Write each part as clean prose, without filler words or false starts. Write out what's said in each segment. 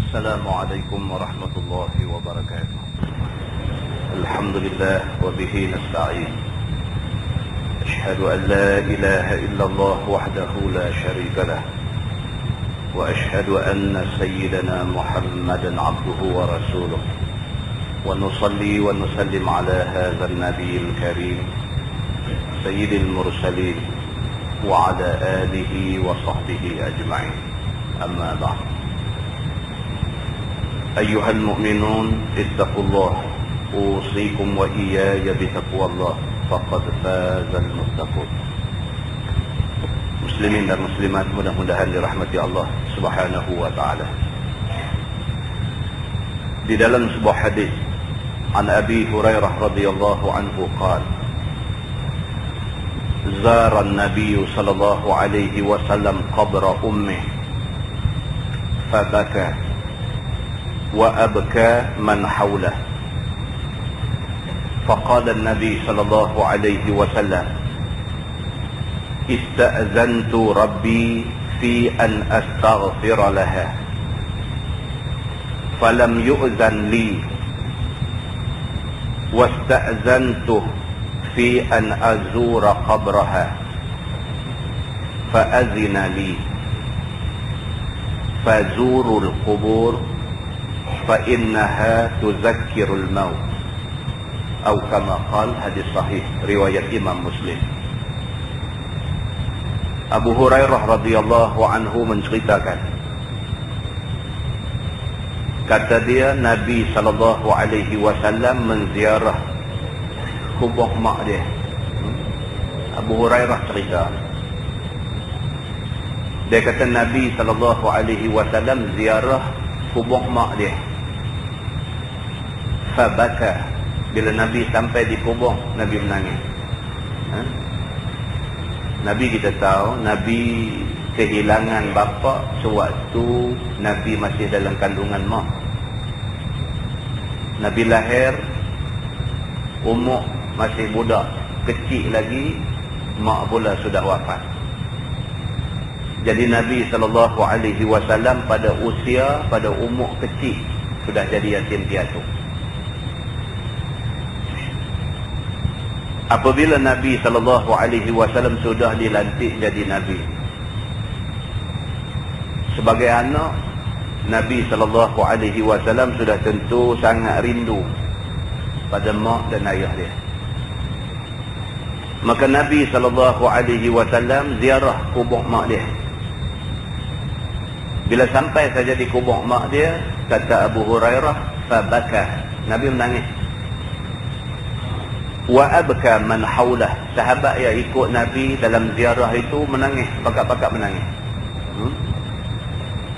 السلام عليكم ورحمة الله وبركاته. الحمد لله وبه نستعين. أشهد أن لا إله إلا الله وحده لا شريك له، وأشهد أن سيدنا محمدا عبده ورسوله، ونصلي ونسلم على هذا النبي الكريم سيد المرسلين وعلى آله وصحبه أجمعين. أما بعد، أيها المؤمنون اتقوا الله، أوصيكم وإياي بتقوى الله، فقد فاز المتقون. Muslimin dan muslimat, mudah-mudahan dirahmati Allah Subhanahu wa taala. Di dalam sebuah hadis an Abi Hurairah radhiyallahu anhu qala: Zara an-nabiy sallallahu alaihi wasallam qabra ummih fabaka wa abka man hawlah. Faqala an-nabiy sallallahu alaihi wasallam: Ista'zantu rabbi fi an astaghfira laha, falam yu'zan li, wasta'zantuh fi an azura qabraha, fa'azina li, fazurul qubur fa'innaha tuzakkirul maut, atau kama qala. Hadis sahih riwayat Imam Muslim. Abu Hurairah radhiyallahu anhu menceritakan, kata dia, Nabi sallallahu alaihi wasallam menziarah kubur mak dia. Abu Hurairah cerita, dia kata Nabi sallallahu alaihi wasallam ziarah kubur mak dia. Fabaka, bila Nabi sampai di kubur, Nabi menangis. Nabi kita tahu, Nabi kehilangan bapa sewaktu Nabi masih dalam kandungan mak. Nabi lahir, umur masih budak, kecil lagi, mak pula sudah wafat. Jadi Nabi SAW pada usia, pada umur kecil sudah jadi yatim piatu. Apabila Nabi SAW sudah dilantik jadi Nabi, sebagai anak, Nabi SAW sudah tentu sangat rindu pada mak dan ayah dia. Maka Nabi SAW ziarah kubur mak dia. Bila sampai saja di kubur mak dia, kata Abu Hurairah, fabaka, Nabi menangis. Wa abka man hawlah, sahabat yang ikut Nabi dalam ziarah itu menangis, pakak-pakak menangis.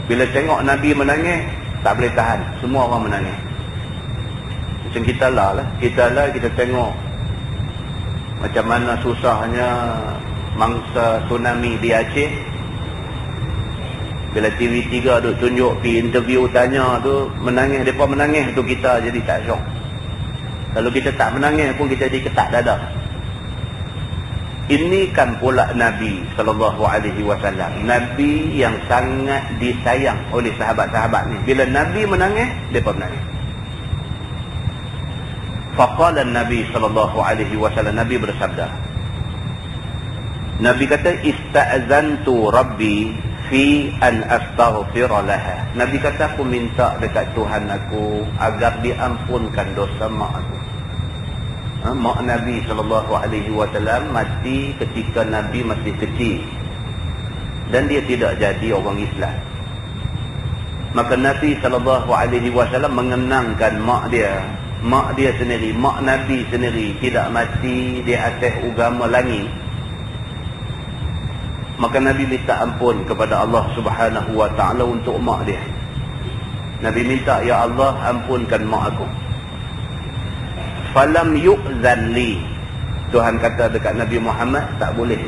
Bila tengok Nabi menangis, tak boleh tahan, semua orang menangis. Macam kita lah, kita tengok macam mana susahnya mangsa tsunami di Aceh. Bila TV3 duk tunjuk pergi interview tanya tu, menangis, mereka menangis tu, kita jadi tak syok. Kalau kita tak menangis pun kita jadi ketak dada. Ini kan pula Nabi SAW, Nabi yang sangat disayang oleh sahabat-sahabat ni. Bila Nabi menangis, mereka menangis. Faqala Nabi SAW, Nabi bersabda, Nabi kata, Ista'zantu Rabbi fi an astaghfira laha. Nabi kata, aku minta dekat Tuhan aku agar diampunkan dosa mak aku. Mak Nabi SAW mati ketika Nabi masih kecil, dan dia tidak jadi orang Islam. Maka Nabi SAW mengenangkan mak dia sendiri, mak Nabi sendiri tidak mati di atas agama langit. Maka Nabi minta ampun kepada Allah Subhanahu wa taala untuk mak dia. Nabi minta, ya Allah, ampunkan mak aku. Falam yu'zan li, Tuhan kata dekat Nabi Muhammad, tak boleh.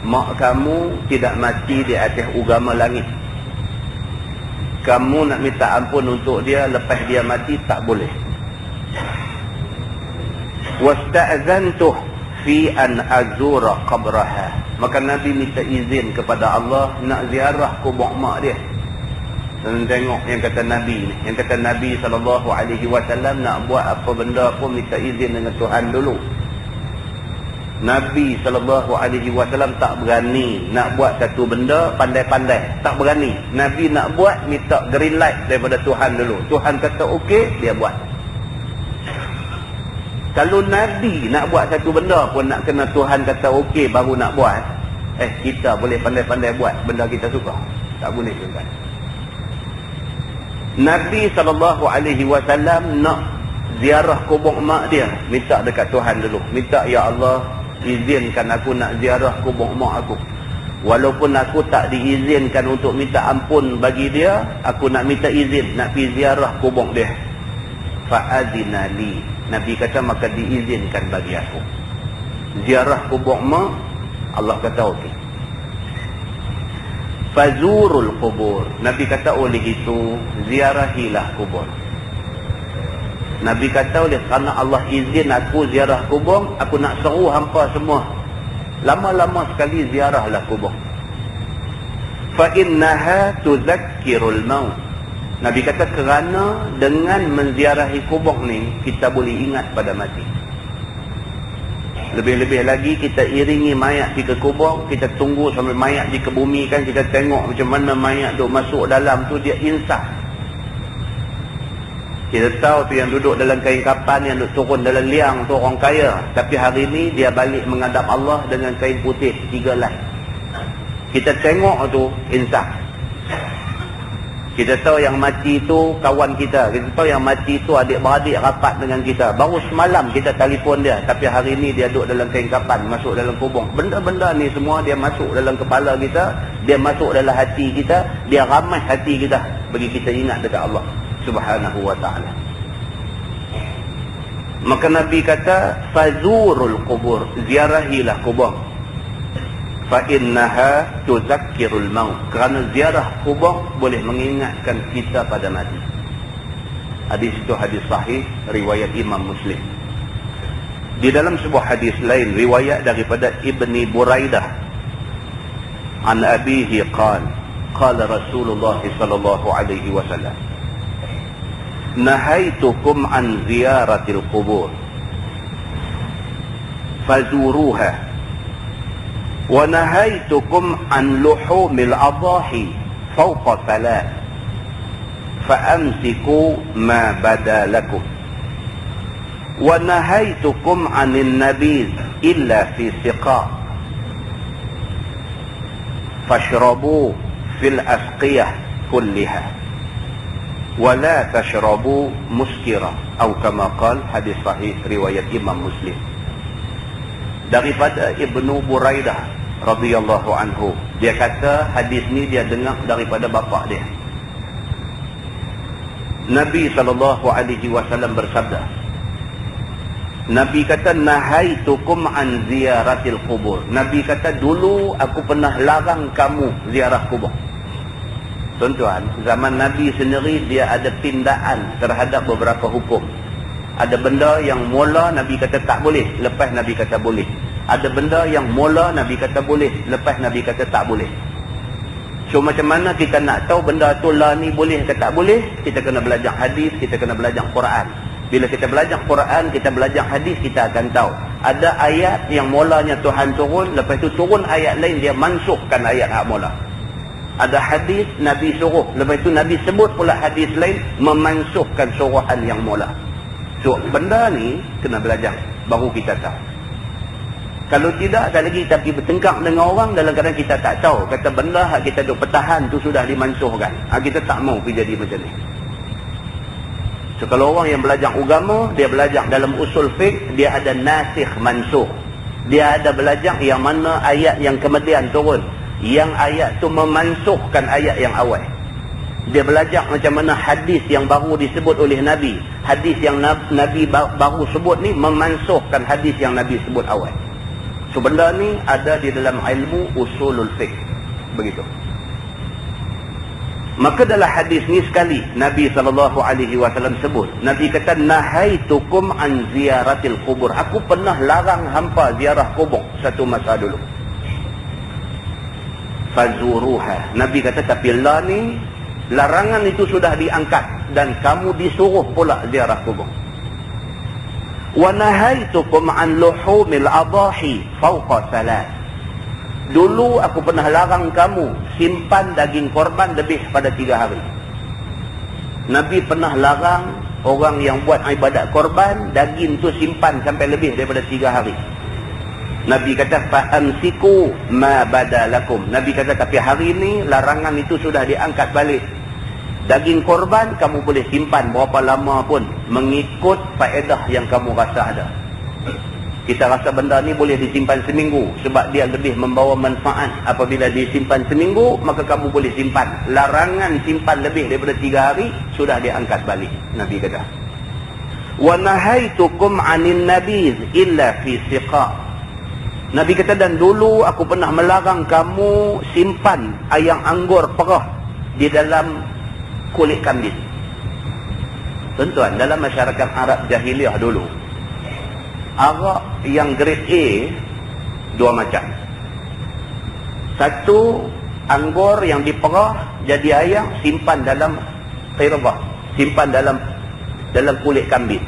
Mak kamu tidak mati di atas agama langit. Kamu nak minta ampun untuk dia lepas dia mati, tak boleh. Wasta'zantuh fi an azura qabraha. Maka Nabi minta izin kepada Allah nak ziarah kubur mak dia. Dan tengok yang kata Nabi ni. Yang kata Nabi SAW nak buat apa benda pun minta izin dengan Tuhan dulu. Nabi SAW tak berani nak buat satu benda pandai-pandai. Tak berani. Nabi nak buat minta green light daripada Tuhan dulu. Tuhan kata okey, dia buat. Kalau Nabi nak buat satu benda pun nak kena Tuhan kata okey baru nak buat. Kita boleh pandai-pandai buat benda kita suka. Tak boleh juga. Nabi SAW nak ziarah kubur mak dia. Minta dekat Tuhan dulu. Minta, ya Allah, izinkan aku nak ziarah kubur mak aku. Walaupun aku tak diizinkan untuk minta ampun bagi dia, aku nak minta izin nak pergi ziarah kubur dia. Fa'azina li. Nabi kata maka diizinkan bagi aku. Ziarah kubur mak, Allah kata okey. Fazurul kubur. Nabi kata oleh itu ziarahilah kubur. Nabi kata oleh kerana Allah izin aku ziarah kubur, aku nak seru hampa semua. Lama-lama sekali ziarahlah kubur. Fa innaha tuzakkirul maut. Nabi kata kerana dengan menziarahi kubur ni kita boleh ingat pada mati. Lebih-lebih lagi kita iringi mayat pergi ke kubur, kita tunggu sampai mayat dikebumikan, kita tengok macam mana mayat duk masuk dalam tu, dia insaf. Kita tahu tu yang duduk dalam kain kapan, yang duduk turun dalam liang tu orang kaya. Tapi hari ni dia balik menghadap Allah dengan kain putih 3 lai. Kita tengok tu insaf. Kita tahu yang mati tu kawan kita. Kita tahu yang mati tu adik-beradik rapat dengan kita. Baru semalam kita telefon dia. Tapi hari ni dia duduk dalam kain kapan, masuk dalam kubur. Benda-benda ni semua dia masuk dalam kepala kita. Dia masuk dalam hati kita. Dia ramai hati kita. Bagi kita ingat dekat Allah Subhanahu wa ta'ala. Maka Nabi kata, fazurul kubur. Ziarahilah kubur. Fa'innaha tuzakkirul maut. Kerana ziarah kubur boleh mengingatkan kita pada mati. Hadis itu hadis sahih riwayat Imam Muslim. Di dalam sebuah hadis lain riwayat daripada Ibni Buraidah an abihi qala Rasulullah sallallahu alaihi wasallam, nahaitukum an ziyaratil qubur fazuruha wa nahaitukum an luhumil adahi fawqa thalath fa'amsiku ma badalakum wa nahaitukum anin nabiz illa fi siqa fashrabu fil asqiyah kulliha wa la tashrabu muskira atau kama qala, hadis sahih riwayat Imam Muslim. Daripada Ibnu Buraidah radhiyallahu anhu, dia kata hadis ni dia dengar daripada bapa dia. Nabi SAW bersabda, Nabi kata nahaitukum an ziyaratil kubur. Nabi kata dulu aku pernah larang kamu ziarah kubur. Tuan-tuan, zaman Nabi sendiri dia ada pindaan terhadap beberapa hukum. Ada benda yang mula Nabi kata tak boleh, lepas Nabi kata boleh. Ada benda yang mula Nabi kata boleh, lepas Nabi kata tak boleh. So macam mana kita nak tahu benda tu lah ni boleh ke tak boleh? Kita kena belajar hadis, kita kena belajar Quran. Bila kita belajar Quran, kita belajar hadis, kita akan tahu. Ada ayat yang mulanya Tuhan turun, lepas tu turun ayat lain dia mansuhkan ayat hak mula. Ada hadis Nabi suruh, lepas tu Nabi sebut pula hadis lain memansuhkan suruhan yang mula. So benda ni kena belajar baru kita tahu. Kalau tidak, sekali lagi kita pergi bertengkar dengan orang dalam keadaan kita tak tahu. Kata benda hak kita duk pertahan tu sudah dimansuhkan. Kita tak mau pergi jadi macam ni. So kalau orang yang belajar agama, dia belajar dalam usul fiqh, dia ada nasikh mansuh. Dia ada belajar yang mana ayat yang kemudian turun, yang ayat tu memansuhkan ayat yang awal. Dia belajar macam mana hadis yang baru disebut oleh Nabi, hadis yang Nabi baru sebut ni memansuhkan hadis yang Nabi sebut awal. So benda ni ada di dalam ilmu usulul fiqh. Begitu. Maka dalam hadis ni sekali Nabi SAW sebut, Nabi kata nahaitukum an ziyaratil kubur. Aku pernah larang hampa ziarah kubur satu masa dulu. Fazuruha. Nabi kata tapi lah ni Larangan itu sudah diangkat dan kamu disuruh pula ziarah kubur. Wa nahaitukum an luhumil adahi fawqa salat. Dulu aku pernah larang kamu simpan daging korban lebih pada 3 hari. Nabi pernah larang orang yang buat ibadat korban, daging tu simpan sampai lebih daripada 3 hari. Nabi kata, fa'amsiku ma badalakum. Nabi kata, tapi hari ini larangan itu sudah diangkat balik. Daging korban kamu boleh simpan berapa lama pun, mengikut faedah yang kamu rasa ada. Kita rasa benda ni boleh disimpan seminggu, sebab dia lebih membawa manfaat. Apabila disimpan seminggu, maka kamu boleh simpan. Larangan simpan lebih daripada 3 hari, sudah diangkat balik. Nabi kata, wa nahaitukum anin nabiz illa fi siqa. Nabi kata, dan dulu aku pernah melarang kamu simpan ayam anggur perah di dalam kulit kambing. Tuan-tuan, dalam masyarakat Arab jahiliah dulu, arak yang grade A 2 macam. Satu, anggur yang diperah jadi ayam, simpan dalam qirbah, simpan dalam kulit kambing.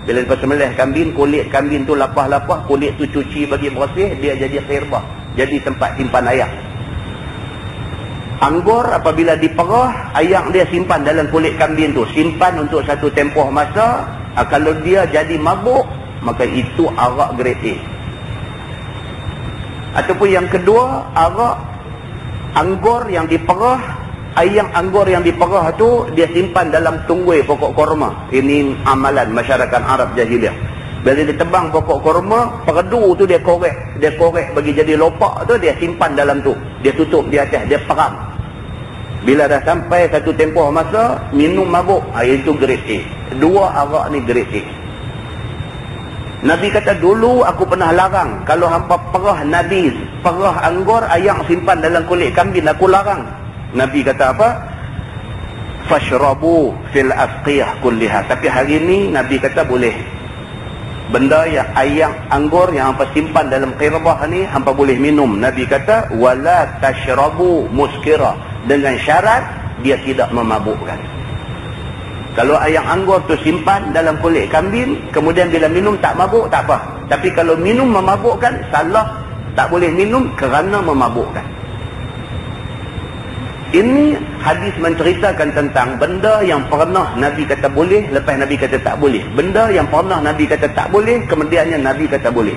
Bila lepas sembelih kambing, kulit kambing tu lapah-lapah, kulit tu cuci bagi bersih, dia jadi qirbah, jadi tempat simpan ayam. Anggur apabila diperah, ayam dia simpan dalam kulit kambing tu, simpan untuk satu tempoh masa. Kalau dia jadi mabuk, maka itu arak grade A. Ataupun yang kedua, arak anggur yang diperah, ayam anggur yang diperah tu dia simpan dalam tunggui pokok korma. Ini amalan masyarakat Arab jahiliah. Bila dia tebang pokok korma, perdu tu dia korek bagi jadi lopak tu, dia simpan dalam tu, dia tutup di atas, dia peram. Bila dah sampai satu tempoh masa, minum mabuk, itu grade A. 2 arak ni grade A. Nabi kata, dulu aku pernah larang kalau hampa perah nabiz, perah anggur, ayam simpan dalam kulit kambing, aku larang. Nabi kata apa? Fashrabu fil asqiyah kulliha. Tapi hari ini Nabi kata boleh. Benda yang ayam anggur yang hampa simpan dalam qirbah ni, hampa boleh minum. Nabi kata, wala tashrabu muskira, dengan syarat dia tidak memabukkan. Kalau ayam anggur tu simpan dalam kulit kambing, kemudian bila minum tak mabuk, tak apa. Tapi kalau minum memabukkan, salah, tak boleh minum kerana memabukkan. Ini hadis menceritakan tentang benda yang pernah Nabi kata boleh, lepas Nabi kata tak boleh. Benda yang pernah Nabi kata tak boleh, kemudiannya Nabi kata boleh.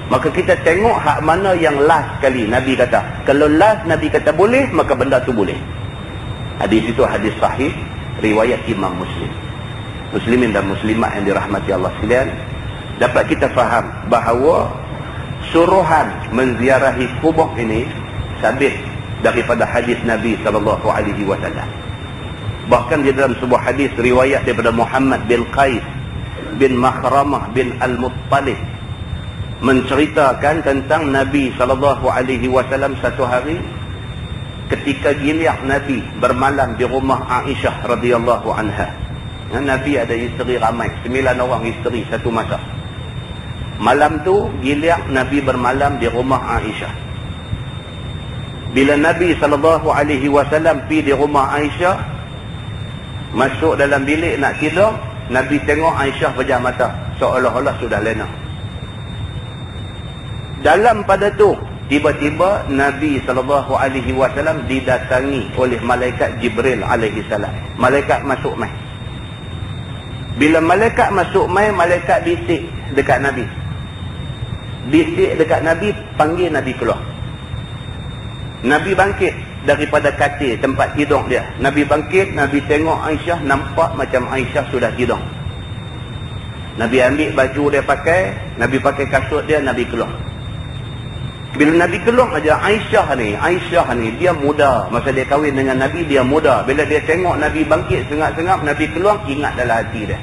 Maka kita tengok hak mana yang last kali Nabi kata. Kalau last Nabi kata boleh, maka benda tu boleh. Hadis itu hadis sahih, riwayat Imam Muslim. Muslimin dan muslimat yang dirahmati Allah sekalian, dapat kita faham bahawa suruhan menziarahi kubur ini sabit daripada hadis Nabi SAW. Bahkan di dalam sebuah hadis riwayat daripada Muhammad bin Qais bin Makhramah bin Al-Muttalib, menceritakan tentang Nabi SAW satu hari ketika giliak Nabi bermalam di rumah Aisyah radhiyallahu anha. Nabi ada isteri ramai, 9 orang isteri satu masa. Malam tu giliak Nabi bermalam di rumah Aisyah. Bila Nabi SAW pergi di rumah Aisyah, masuk dalam bilik nak tidur, Nabi tengok Aisyah pejam mata, seolah-olah sudah lena. Dalam pada tu, tiba-tiba Nabi SAW didatangi oleh malaikat Jibril alaihissalam. Malaikat masuk mai. Bila malaikat masuk mai, malaikat bisik dekat Nabi. Bisik dekat Nabi, panggil Nabi keluar. Nabi bangkit daripada katil tempat tidur dia. Nabi bangkit, Nabi tengok Aisyah, nampak macam Aisyah sudah tidur. Nabi ambil baju dia pakai, Nabi pakai kasut dia, Nabi keluar. Bila Nabi keluar aja, Aisyah ni dia muda. Masa dia kahwin dengan Nabi, dia muda. Bila dia tengok Nabi bangkit sengap-sengap, Nabi keluar, ingat dalam hati dia.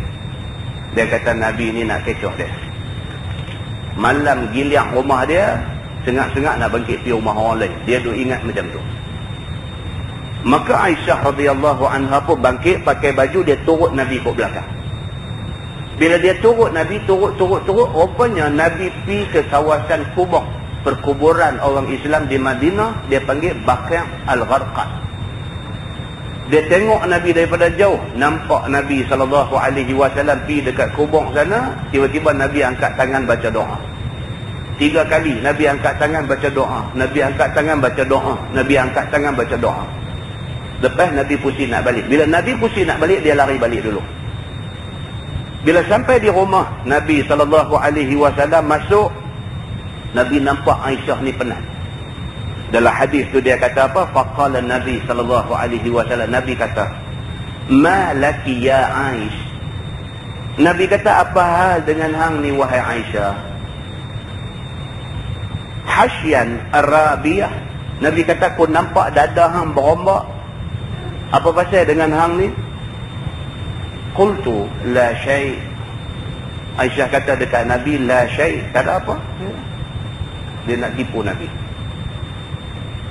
Dia kata Nabi ni nak kecoh dia. Malam giliak rumah dia, sengak-sengak nak bangkit pergi rumah orang lain. Dia duk ingat macam tu. Maka Aisyah radhiyallahu anha pun bangkit, pakai baju, dia turut Nabi ke belakang. Bila dia turut Nabi, turut, rupanya Nabi pergi ke kawasan kubur, perkuburan orang Islam di Madinah, dia panggil Baqi' Al-Gharqad. Dia tengok Nabi daripada jauh, nampak Nabi SAW pergi dekat kubur sana, tiba-tiba Nabi angkat tangan baca doa. 3 kali Nabi angkat tangan baca doa, Nabi angkat tangan baca doa, Nabi angkat tangan baca doa. Lepas Nabi pusing nak balik. Bila Nabi pusing nak balik, dia lari balik dulu. Bila sampai di rumah Nabi SAW masuk, Nabi nampak Aisyah ni penat. Dalam hadis tu dia kata apa? Faqala Nabi SAW, Nabi kata, "Ma laki ya Aish." Nabi kata, apa hal dengan hang ni wahai Aisyah? Hasyan Arabiyah. Nabi kata, aku nampak dada hang berombak. Apa pasal dengan hang ni? Qultu la syai'. Aisyah kata dekat Nabi, la syai', tak ada apa. Dia nak tipu Nabi.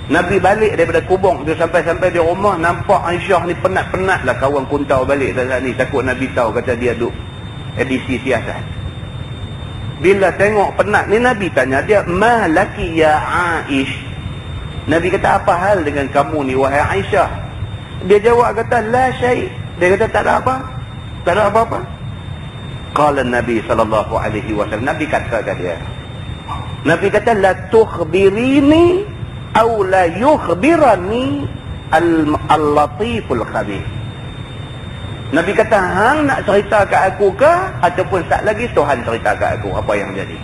Nabi balik daripada kubur tu, sampai di rumah, nampak Aisyah ni penat-penat lah kawan kuntau balik saat ni. Takut Nabi tahu, kata dia duk edisi siasat. Bila tengok penat ni, Nabi tanya dia, "Ma laki ya Aish?" Nabi kata, apa hal dengan kamu ni wahai Aisyah? Dia jawab kata, la syai'. Dia kata, tak ada apa. Tak ada apa-apa. Qala Nabi SAW, Nabi kata kat dia, Nabi kata, la tukhbirini aw la yukhbirani al-latiful khabir. Nabi kata, hang nak cerita kat aku ke, ataupun tak lagi Tuhan cerita kat aku apa yang jadi.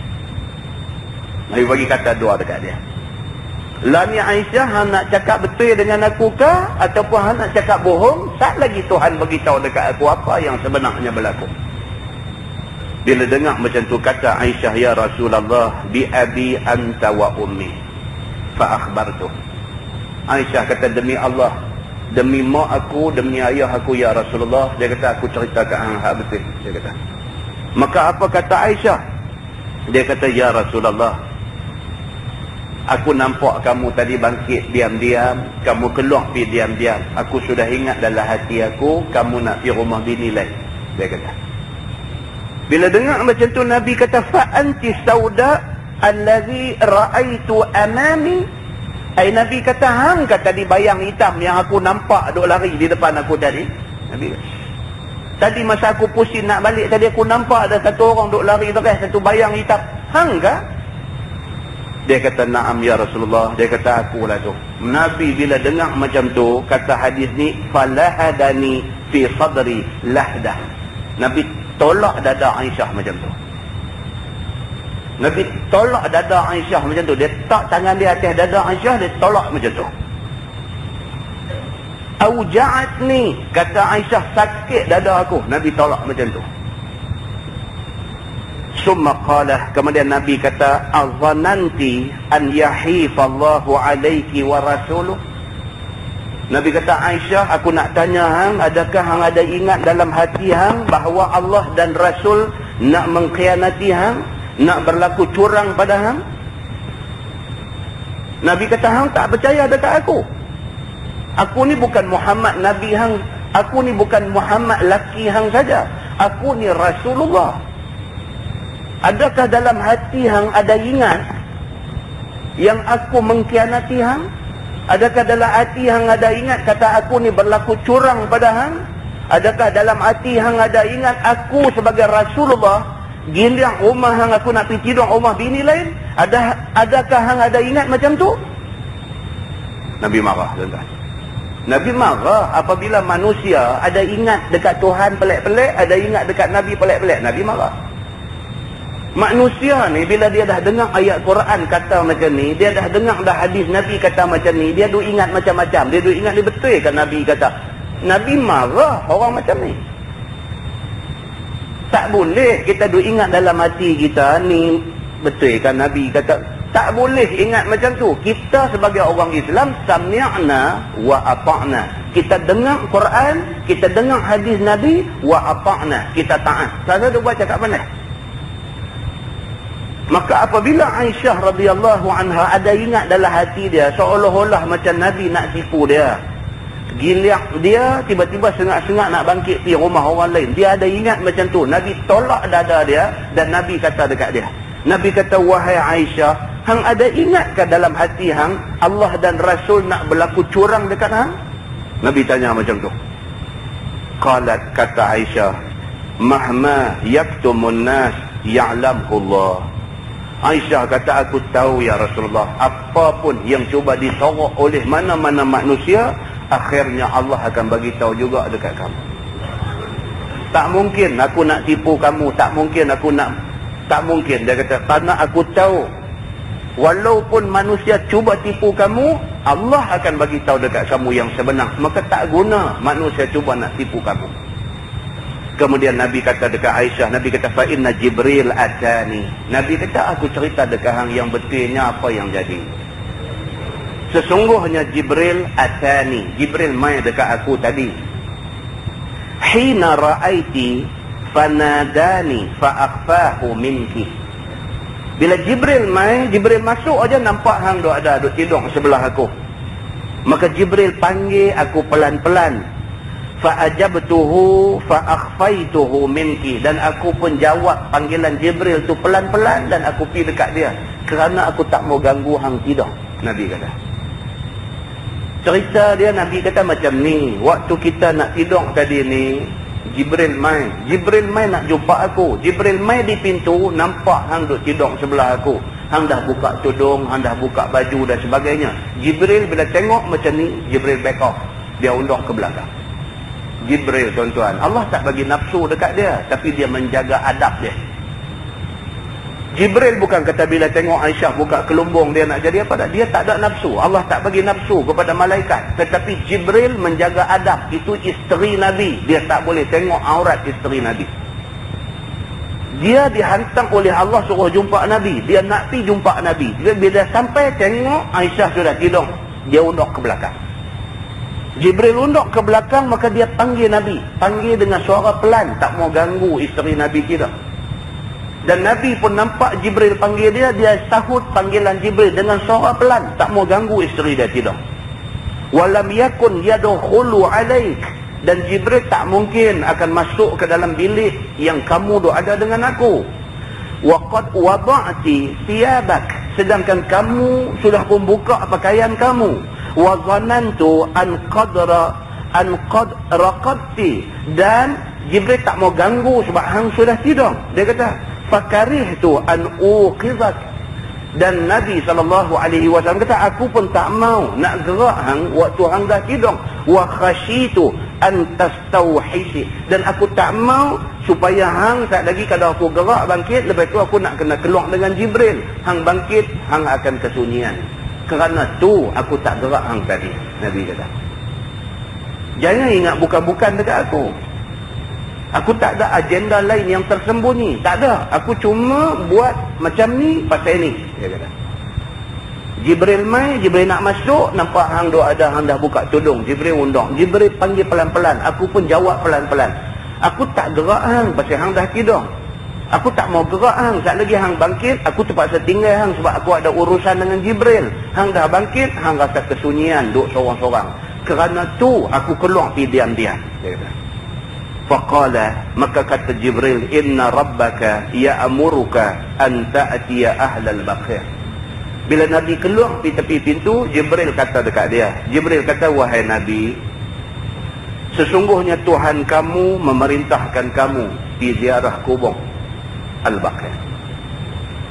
Nabi bagi kata dua dekat dia. La ni Aisyah, hang nak cakap betul dengan aku ke, ataupun hang nak cakap bohong, tak lagi Tuhan bagi tahu dekat aku apa yang sebenarnya berlaku. Bila dengar macam tu, kata Aisyah, ya Rasulullah, bi abi anta wa ummi fa akhbartu. Aisyah kata, demi Allah, demi mak aku, demi ayah aku ya Rasulullah, dia kata aku cerita kat hang hak betul. Dia kata. Maka apa kata Aisyah? Dia kata, ya Rasulullah, aku nampak kamu tadi bangkit diam-diam, kamu keluar pergi diam-diam. Aku sudah ingat dalam hati aku, kamu nak pergi rumah bini lain. Dia kata. Bila dengar macam tu, Nabi kata, fa anti sauda allazi ra'aitu amami. Ai Nabi kata, hang kata tadi bayang hitam yang aku nampak duk lari di depan aku tadi. Nabi kata, tadi masa aku pusing nak balik tadi, aku nampak ada satu orang duk lari terus, satu bayang hitam. Hang ke? Dia kata, na'am ya Rasulullah. Dia kata, akulah tu. Nabi bila dengar macam tu, kata hadis ni, falahadani fi sadri lahdah. Nabi tolak dada Aisyah macam tu. Nabi tolak dada Aisyah macam tu. Dia tak tangan dia atas dada Aisyah, dia tolak macam tu. Auja'atni, kata Aisyah, sakit dada aku. Nabi tolak macam tu. Summa qala, kemudian Nabi kata, azananti an yahifallahu alayki wa rasuluh. Nabi kata, Aisyah, aku nak tanya hang, adakah hang ada ingat dalam hati hang bahawa Allah dan Rasul nak mengkhianati hang, nak berlaku curang pada hang? Nabi kata, hang tak percaya dekat aku. Aku ni bukan Muhammad Nabi hang, aku ni bukan Muhammad laki hang saja. Aku ni Rasulullah. Adakah dalam hati hang ada ingat yang aku mengkhianati hang? Adakah dalam hati hang ada ingat kata aku ni berlaku curang pada hang? Adakah dalam hati hang ada ingat aku sebagai Rasulullah giliang rumah hang aku nak pergi tidur rumah bini lain? Adakah hang ada ingat macam tu? Nabi marah, tuan-tuan. Nabi marah apabila manusia ada ingat dekat Tuhan pelik-pelik, ada ingat dekat Nabi pelik-pelik. Nabi marah. Manusia ni bila dia dah dengar ayat Quran kata macam ni, dia dah dengar dah hadis Nabi kata macam ni, dia duk ingat macam-macam. Dia duk ingat, dia betul kan Nabi kata. Nabi marah orang macam ni. Tak boleh kita duk ingat dalam hati kita ni betul kan Nabi kata. Tak boleh ingat macam tu. Kita sebagai orang Islam, sami'na wa ata'na. Kita dengar Quran, kita dengar hadis Nabi, wa ata'na. Kita taat. Saya tu buat cakap mana? Maka apabila Aisyah radhiyallahu anha ada ingat dalam hati dia, seolah-olah macam Nabi nak tipu dia. Giliak dia tiba-tiba sengak-sengak nak bangkit pergi rumah orang lain. Dia ada ingat macam tu. Nabi tolak dada dia dan Nabi kata dekat dia. Nabi kata, wahai Aisyah, hang ada ingatkah dalam hati hang Allah dan Rasul nak berlaku curang dekat hang? Nabi tanya macam tu. Qalat, kata Aisyah, mahma yaktumun nas ya'lamullah. Aisyah kata, aku tahu ya Rasulullah, apapun yang cuba disorok oleh mana-mana manusia, akhirnya Allah akan bagi tahu juga dekat kamu. Tak mungkin aku nak tipu kamu, tak mungkin. Dia kata, kerana aku tahu walaupun manusia cuba tipu kamu, Allah akan bagi tahu dekat kamu yang sebenar. Maka tak guna manusia cuba nak tipu kamu. Kemudian Nabi kata dekat Aisyah, Nabi kata, fa inna Jibril atani. Nabi kata, aku cerita dekat hang yang betulnya apa yang jadi. Sesungguhnya Jibril atani. Jibril mai dekat aku tadi. Hina ra'aiti fanadani fa'akhfahu minki. Bila Jibril mai, Jibril masuk aja nampak hang duk tidur sebelah aku. Maka Jibril panggil aku pelan-pelan. Fa'ajabtuhu fa'akhfaituhu minki. Dan aku pun jawab panggilan Jibril tu pelan-pelan dan aku pergi dekat dia. Kerana aku tak mau ganggu hang tidur, Nabi kata. Cerita dia, Nabi kata macam ni. Waktu kita nak tidur tadi ni, Jibril mai nak jumpa aku. Jibril mai di pintu, nampak hang duk tidur sebelah aku. Hang dah buka tudung, hang dah buka baju dan sebagainya. Jibril bila tengok macam ni, Jibril back off. Dia undur ke belakang. Jibril, tuan-tuan, Allah tak bagi nafsu dekat dia, tapi dia menjaga adab dia. Jibril bukan kata bila tengok Aisyah buka kelumbung dia nak jadi apa dah. Dia tak ada nafsu. Allah tak bagi nafsu kepada malaikat. Tetapi Jibril menjaga adab. Itu isteri Nabi. Dia tak boleh tengok aurat isteri Nabi. Dia dihantar oleh Allah suruh jumpa Nabi. Dia nak pergi jumpa Nabi. Bila sampai tengok Aisyah sudah tidur, dia undur ke belakang. Jibril undur ke belakang, maka dia panggil Nabi. Panggil dengan suara pelan. Tak mau ganggu isteri Nabi kita. Dan Nabi pun nampak Jibril panggil dia, dia sahut panggilan Jibril dengan suara pelan, tak mau ganggu isteri dia tidur. Walam yakun yadkhulu alaik. Dan Jibril tak mungkin akan masuk ke dalam bilik yang kamu ada dengan aku. Wa qad wada'ti thiyabak. Sedangkan kamu sudah pun buka pakaian kamu. Wa dhanantu an qad raqadti. Dan Jibril tak mau ganggu sebab hang sudah tidur. Dia kata, fakarihtu an uqizak. Dan Nabi SAW kata, aku pun tak mau nak gerak hang waktu hang dah tidur. Wa khashitu an tastawhisi. Dan aku tak mau supaya hang tak lagi kalau aku gerak bangkit, lepas tu aku nak kena keluar dengan Jibril. Hang bangkit, hang akan kesunyian. Kerana tu aku tak gerak hang tadi, Nabi kata. Jangan ingat bukan-bukan dekat aku. Aku tak ada agenda lain yang tersembunyi. Tak ada. Aku cuma buat macam ni pasal ni, dia kata. Jibril mai, Jibril nak masuk, nampak hang dah buka tudung. Jibril undur. Jibril panggil pelan-pelan. Aku pun jawab pelan-pelan. Aku tak gerak hang pasal hang dah tidur. Aku tak mau gerak hang. Sekali lagi hang bangkit, aku terpaksa tinggal hang sebab aku ada urusan dengan Jibril. Hang dah bangkit, hang rasa kesunyian, duduk sorang-sorang. Kerana tu aku keluar pergi diam-diam, dia kata. Faqala, maka kata Jibril, inna rabbaka ya'muruka an ta'tiya ahlal baqi'. Bila Nabi keluar di tepi pintu, Jibril kata dekat dia. Jibril kata, wahai Nabi, sesungguhnya Tuhan kamu memerintahkan kamu di ziarah kubur Al-Baqi'.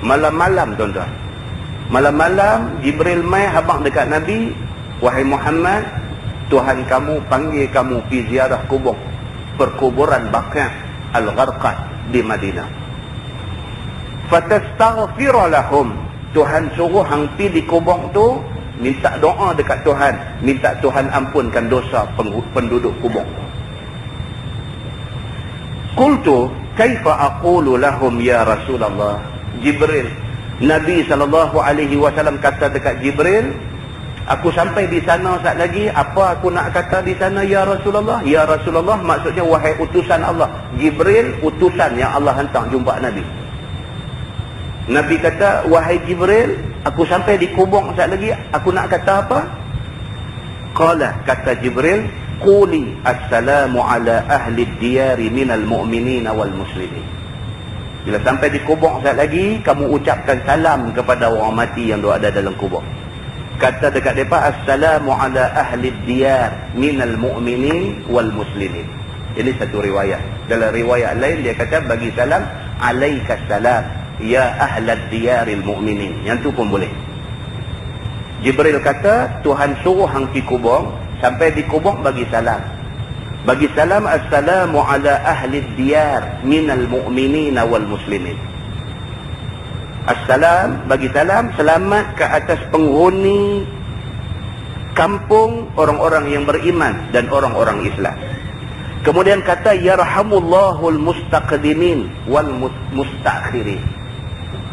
Malam-malam, tuan-tuan. Malam-malam Jibril mai habaq dekat Nabi, wahai Muhammad, Tuhan kamu panggil kamu di ziarah kubur perkuburan Baqi' Al-Gharqad di Madinah. Fatastaghfir lahum. Tuhan suruh hang pi di kubur tu minta doa dekat Tuhan, minta Tuhan ampunkan dosa penduduk kubur. Qultu kaifa aqulu lahum ya Rasulullah. Jibril, Nabi SAW kata dekat Jibril, aku sampai di sana saat lagi, apa aku nak kata di sana ya Rasulullah? Ya Rasulullah maksudnya wahai utusan Allah. Jibril utusan yang Allah hantar jumpa Nabi. Nabi kata, wahai Jibril, aku sampai di kubur saat lagi, aku nak kata apa? Qala, kata Jibril, quli assalamu ala ahli diyari minal mu'minina wal muslimin. Bila sampai di kubur saat lagi, kamu ucapkan salam kepada orang mati yang ada dalam kubur. Kata dekat mereka, assalamu ala ahli diyar minal mu'minin wal muslimin. Ini satu riwayat. Dalam riwayat lain dia kata bagi salam, alaikas salam ya ahlad diyaril mu'minin. Yang tu pun boleh. Jibril kata, Tuhan suruh hang pergi kubur, sampai di kubur bagi salam. Bagi salam, assalamu ala ahli diyar minal mu'minin wal muslimin. Assalam, bagi salam, selamat ke atas penghuni kampung orang-orang yang beriman dan orang-orang Islam. Kemudian kata, yarhamullahul mustaqdimin wal mustakhirin.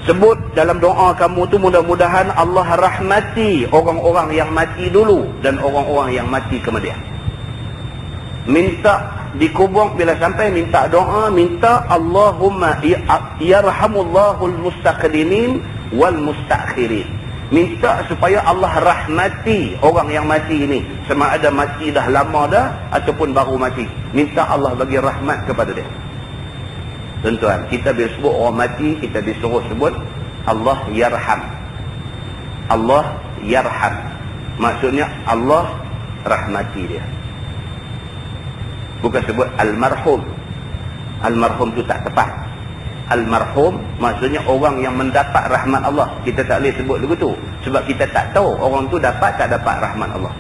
Sebut dalam doa kamu tu, mudah-mudahan Allah rahmati orang-orang yang mati dulu dan orang-orang yang mati kemudian. Minta di kubur, bila sampai minta doa, minta Allahumma yarhamullahul mustaqdimin wal mustakhirin. Minta supaya Allah rahmati orang yang mati ini, sama ada mati dah lama dah ataupun baru mati. Minta Allah bagi rahmat kepada dia. Tuan-tuan, kita bila sebut orang mati, kita disuruh sebut Allah yarham. Allah yarham. Maksudnya Allah rahmati dia. Bukan sebut almarhum. Almarhum tu tak tepat. Almarhum maksudnya orang yang mendapat rahmat Allah. Kita tak boleh sebut begitu, sebab kita tak tahu orang tu dapat tak dapat rahmat Allah.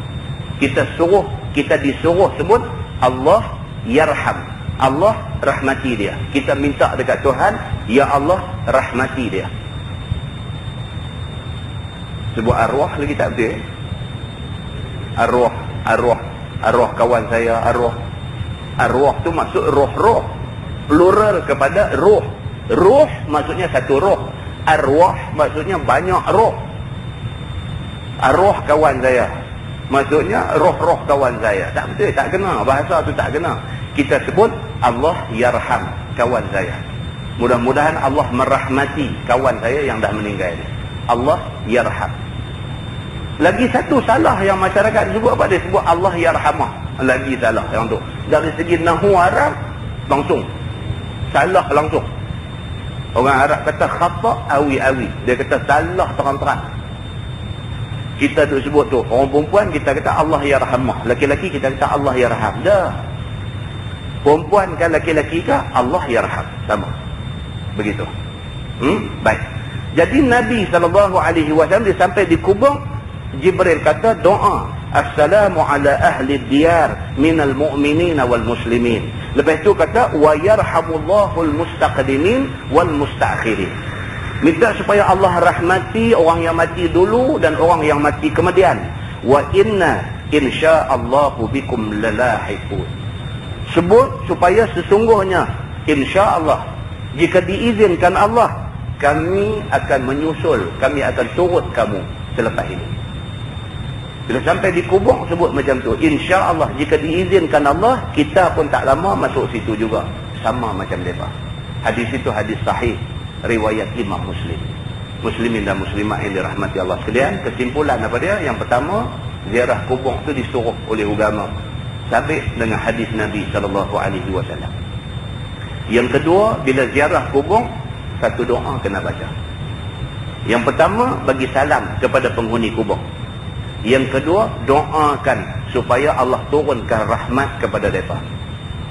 Kita disuruh sebut Allah yarham. Allah rahmati dia. Kita minta dekat Tuhan, ya Allah rahmati dia. Sebut arwah lagi tak betul. Arwah kawan saya, arwah tu maksud roh-roh, plural kepada roh. Roh maksudnya satu roh. Arwah maksudnya banyak roh. Arwah kawan saya maksudnya roh-roh kawan saya. Tak betul, tak kena. Bahasa tu tak kena. Kita sebut Allah yarham kawan saya. Mudah-mudahan Allah merahmati kawan saya yang dah meninggal ni. Allah yarham. Lagi satu salah yang masyarakat sebut apa? Dia sebut Allah yarhamah. Lagi salah yang tu. Dari segi Nahwu Arab, langsung salah langsung. Orang Arab kata khata awi-awi. Dia kata salah terang-terang. Kita tu sebut tu, orang perempuan kita kata Allah yarhamah. Laki-laki kita kata Allah yarham. Dah. Perempuan kan laki-laki kah? Allah yarham. Sama. Begitu. Baik. Jadi Nabi SAW dia sampai di kubur, Jibril kata doa, assalamu ala ahli diyar minal mu'minin wal muslimin. Lepas tu kata, wa yarhamullahul mustaqdimin wal mustakhirin. Minta supaya Allah rahmati orang yang mati dulu dan orang yang mati kemudian. Wa inna insya'allahu bikum lalahiqun. Sebut supaya sesungguhnya insya-Allah, jika diizinkan Allah, kami akan menyusul, kami akan turut kamu selepas ini. Bila sampai di kubur sebut macam tu, insya-Allah, jika diizinkan Allah, kita pun tak lama masuk situ juga, sama macam mereka. Hadis itu hadis sahih riwayat Imam Muslim. Muslimin dan muslimat yang dirahmati Allah sekalian, kesimpulan apa dia? Yang pertama, ziarah kubur tu disuruh oleh agama, sabit dengan hadis Nabi SAW. Yang kedua, bila ziarah kubur, satu doa kena baca. Yang pertama, bagi salam kepada penghuni kubur. Yang kedua, doakan supaya Allah turunkan rahmat kepada mereka.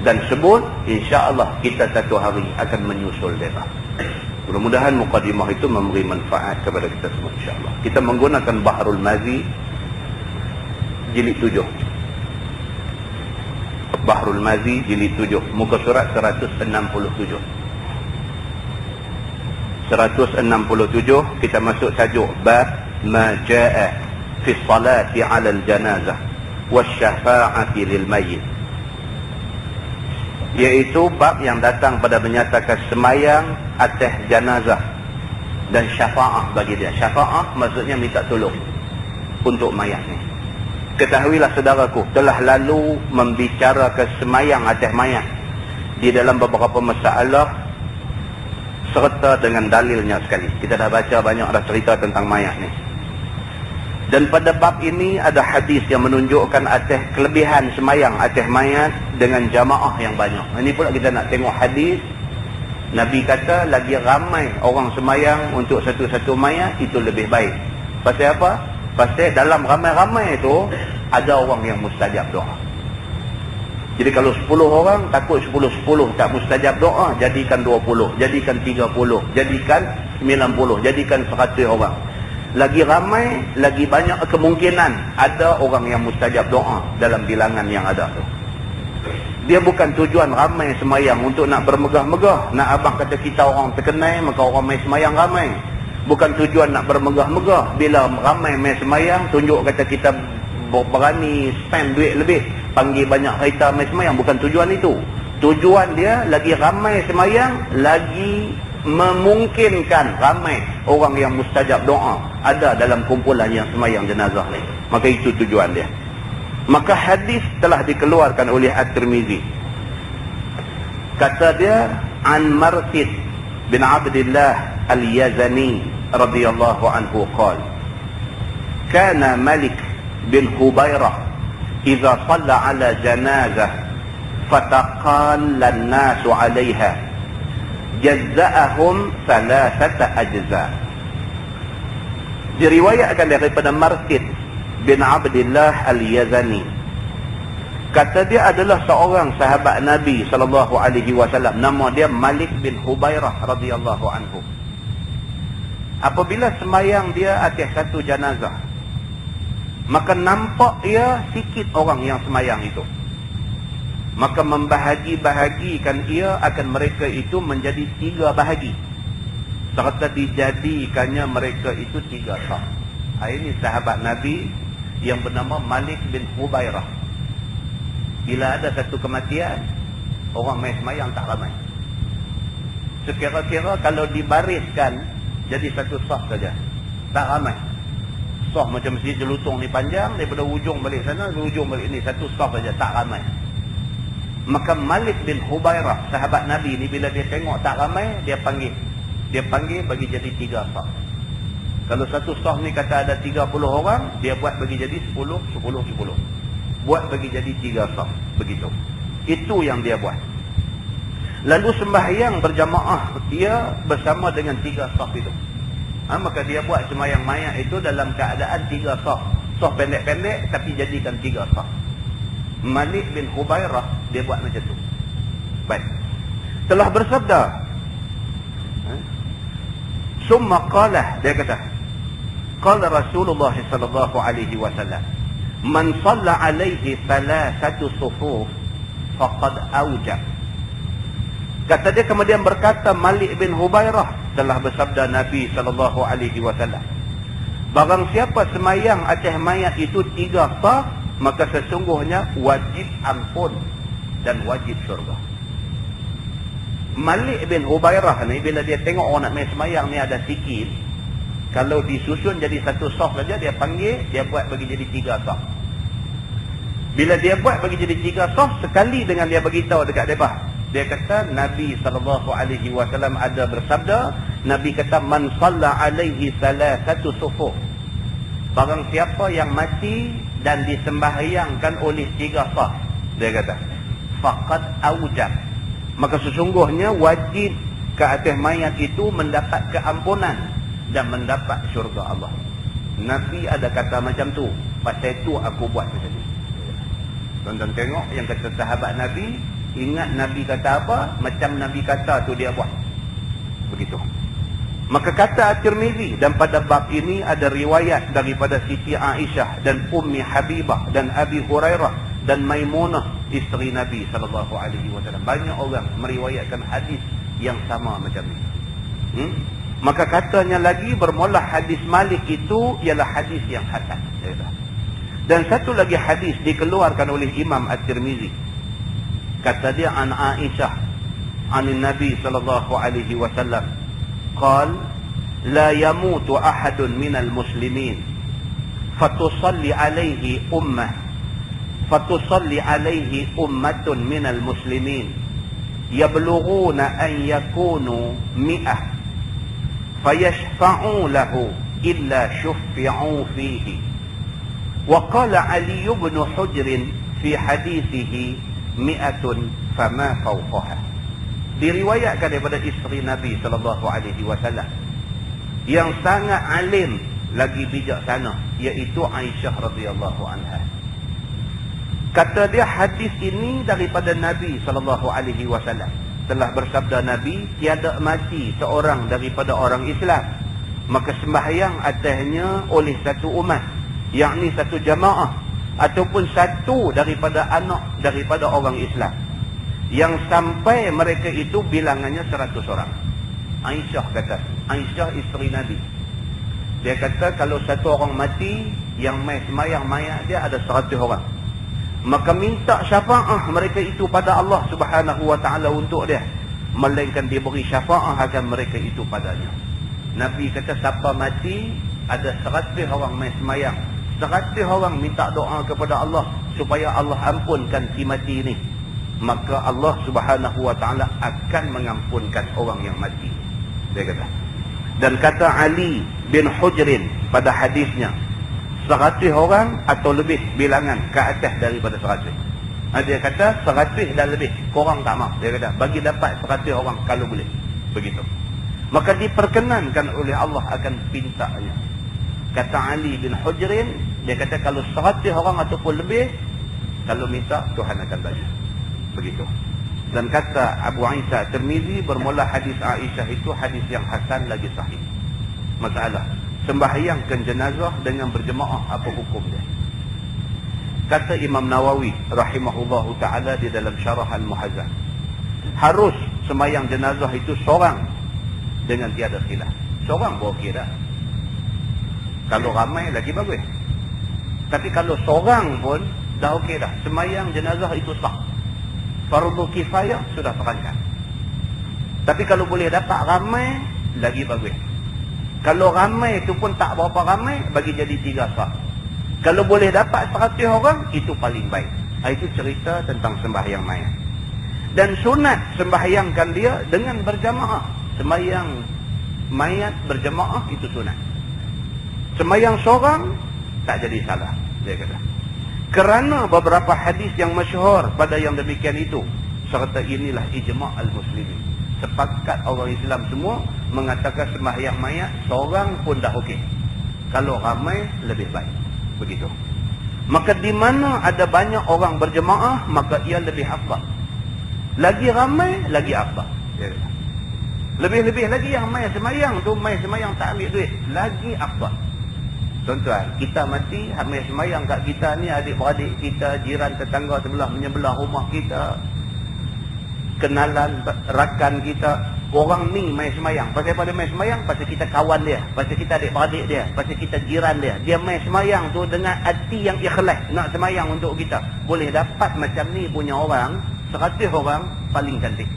Dan sebut, insya-Allah kita satu hari akan menyusul mereka. Mudah-mudahan mukadimah itu memberi manfaat kepada kita semua, insya-Allah. Kita menggunakan Bahrul Mazi jilid 7. Bahrul Mazi jilid 7, muka surat 167. 167 kita masuk tajuk bab ma jaa fi salati 'ala al-janazah wasyafa'ati lil mayyit. Iaitu bab yang datang pada menyatakan semayang atas jenazah dan syafaat bagi dia. Syafaat maksudnya minta tolong untuk mayat ni. Ketahuilah saudaraku, telah lalu membicarakan semayang atas mayat di dalam beberapa masalah serta dengan dalilnya sekali. Kita dah baca banyak dah cerita tentang mayat ni. Dan pada bab ini ada hadis yang menunjukkan atas kelebihan semayang atas mayat dengan jamaah yang banyak. Ini pula kita nak tengok hadis. Nabi kata lagi ramai orang semayang untuk satu-satu mayat itu lebih baik. Pasal apa? Pasal dalam ramai-ramai itu ada orang yang mustajab doa. Jadi kalau 10 orang takut 10 tak mustajab doa, jadikan 20, jadikan 30, jadikan 90, jadikan 100 orang. Lagi ramai, lagi banyak kemungkinan ada orang yang mustajab doa dalam bilangan yang ada tu. Dia bukan tujuan ramai semayang untuk nak bermegah-megah. Nak abang kata kita orang terkenal, maka orang main semayang ramai. Bukan tujuan nak bermegah-megah. Bila ramai main semayang, tunjuk kata kita berani spend duit lebih, panggil banyak kereta main semayang. Bukan tujuan itu. Tujuan dia lagi ramai semayang, lagi memungkinkan ramai orang yang mustajab doa ada dalam kumpulan yang semayang jenazah ni. Maka itu tujuan dia. Maka hadis telah dikeluarkan oleh At-Tirmizi. Kata dia, an Marsid bin Abdullah Al-Yazani radhiyallahu anhu qala, kana Malik bin Hubairah idza shalla ala janazah fataqalla an-nasu 'alayha jazza'ahum thalathata ajza'. Diriwayatkan daripada Marsid bin Abdullah Al-Yazani. Kata dia adalah seorang sahabat Nabi SAW. Nama dia Malik bin Hubairah radhiyallahu anhu. Apabila semayang dia atas satu jenazah, maka nampak ia sikit orang yang semayang itu. Maka membahagi-bahagikan ia akan mereka itu menjadi 3 bahagi, serta dijadikannya mereka itu 3 saf. Ini sahabat Nabi yang bernama Malik bin Hubairah. Bila ada satu kematian, orang main semayang tak ramai. Sekira-kira kalau dibariskan jadi satu saf saja, tak ramai. Saf macam Masjid Jelutong ni panjang, daripada ujung balik sana ke ujung balik ni, satu saf saja, tak ramai. Maka Malik bin Hubairah, sahabat Nabi ni, bila dia tengok tak ramai, dia panggil bagi jadi 3 saf. Kalau satu saf ni kata ada 30 orang, dia buat bagi jadi 10, 10, 10. Buat bagi jadi 3 saf. Begitu. Itu yang dia buat. Lalu sembahyang berjamaah dia bersama dengan 3 saf itu. Maka dia buat sembahyang mayat itu dalam keadaan 3 saf. Saf pendek-pendek tapi jadikan 3 saf. Malik bin Hubairah dia buat macam tu. Baik. Telah bersabda, summa qala, dia kata, qala Rasulullah sallallahu alaihi wasallam, man shalla alaihi thalathatu sufuf faqad awjab. Kata dia, kemudian berkata Malik bin Hubairah, telah bersabda Nabi sallallahu alaihi wasallam, barang siapa semayang atas mayat itu 3 saf, maka sesungguhnya wajib ampun dan wajib syurga. Malik bin Hubairah ni, bila dia tengok orang nak main semayang ni ada sikit, kalau disusun jadi satu saf saja, dia panggil, dia buat bagi jadi 3 saf. Bila dia buat bagi jadi 3 saf, sekali dengan dia beritahu dekat mereka, dia kata Nabi SAW ada bersabda, Nabi kata, man shalla alaihi thalathatu sufuf, barang siapa yang mati dan disembahyangkan oleh 3 saf, dia kata, faqad awjab, maka sesungguhnya wajib ke atas mayat itu mendapat keampunan dan mendapat syurga Allah. Nabi ada kata macam tu, pasal itu aku buat macam ni. Tuan-tuan tengok yang kata sahabat Nabi, ingat Nabi kata apa, macam Nabi kata tu dia buat. Begitu. Maka kata At-Tirmizi, dan pada bab ini ada riwayat daripada Siti Aisyah dan Ummi Habibah dan Abi Hurairah dan Maimunah isteri Nabi SAW. Banyak orang meriwayatkan hadis yang sama macam ni. Maka katanya lagi, bermula hadis Malik itu ialah hadis yang hasan. Dan satu lagi hadis dikeluarkan oleh Imam At-Tirmizi. Kata dia, an Aisyah an Nabi SAW qal la yamutu ahadun minal muslimin fatusalli alaihi ummatun minal muslimin yablughuna an yakunu mi'ah fayashfa'u lahu illa syuffi'u fihi. Wa qala Ali ibn Hujr fi hadithihi mi'atun fama fawqaha. Diriwayatkan daripada isteri Nabi SAW yang sangat alim lagi bijaksana, iaitu Aisyah radhiyallahu anha. Kata dia, hadis ini daripada Nabi SAW. Telah bersabda Nabi, tiada mati seorang daripada orang Islam, maka sembahyang atasnya oleh satu umat, yakni satu jamaah, ataupun satu daripada anak daripada orang Islam, yang sampai mereka itu bilangannya 100 orang. Aisyah kata, Aisyah isteri Nabi, dia kata kalau satu orang mati, yang mai sembahyang mayat dia ada 100 orang, maka minta syafaat mereka itu pada Allah Subhanahu wa ta'ala untuk dia, melainkan diberi syafaat akan mereka itu padanya. Nabi kata siapa mati, ada 100 orang mai sembahyang, 100 orang minta doa kepada Allah supaya Allah ampunkan si mati ini, maka Allah Subhanahu wa ta'ala akan mengampunkan orang yang mati, dia kata. Dan kata Ali bin Hujrin pada hadisnya, 100 orang atau lebih bilangan ke atas daripada 100. Dia kata 100 dan lebih, korang tak maaf. Dia kata bagi dapat 100 orang kalau boleh. Begitu. Maka diperkenankan oleh Allah akan pintanya. Kata Ali bin Hujrin, dia kata kalau 100 orang ataupun lebih, kalau minta Tuhan akan bagi. Begitu. Dan kata Abu Isa Tirmizi, bermula hadis Aisyah itu hadis yang hasan lagi sahih. Masalah sembahyangkan jenazah dengan berjemaah, apa hukum dia? Kata Imam Nawawi rahimahullahu ta'ala di dalam Syarah Al-Muhazzab, harus sembahyang jenazah itu seorang dengan tiada khilaf. Seorang boleh kira. Kalau ramai lagi bagus. Tapi kalau seorang pun dah okey dah. Sembahyang jenazah itu sah. Fardu kifayah sudah terangkan. Tapi kalau boleh dapat ramai, lagi bagus. Kalau ramai itu pun tak berapa ramai, bagi jadi 3 sah. Kalau boleh dapat 100 orang, itu paling baik. Itu cerita tentang sembahyang mayat. Dan sunat sembahyangkan dia dengan berjamaah. Sembahyang mayat berjamaah itu sunat. Sembahyang seorang tak jadi salah, dia kata. Kerana beberapa hadis yang masyhur pada yang demikian itu, serta inilah ijma' al-muslimin. Sepakat orang Islam semua mengatakan sembahyang mayat seorang pun dah okey. Kalau ramai lebih baik. Begitu. Maka di mana ada banyak orang berjemaah, maka ia lebih afdal. Lagi ramai lagi afdal. Lebih-lebih lagi yang mai sembahyang tu, mai sembahyang tak ambil duit, lagi afdal. Tuan-tuan, kita mati, mai sembahyang kat kita ni, adik-beradik kita, jiran tetangga sebelah menyebelah rumah kita, kenalan rakan kita, orang ni mai sembahyang. Pasal apa dia mai sembahyang? Pasal kita kawan dia, pasal kita adik-beradik dia, pasal kita jiran dia. Dia mai sembahyang tu dengan hati yang ikhlas nak sembahyang untuk kita. Boleh dapat macam ni punya orang, 100 orang paling cantik.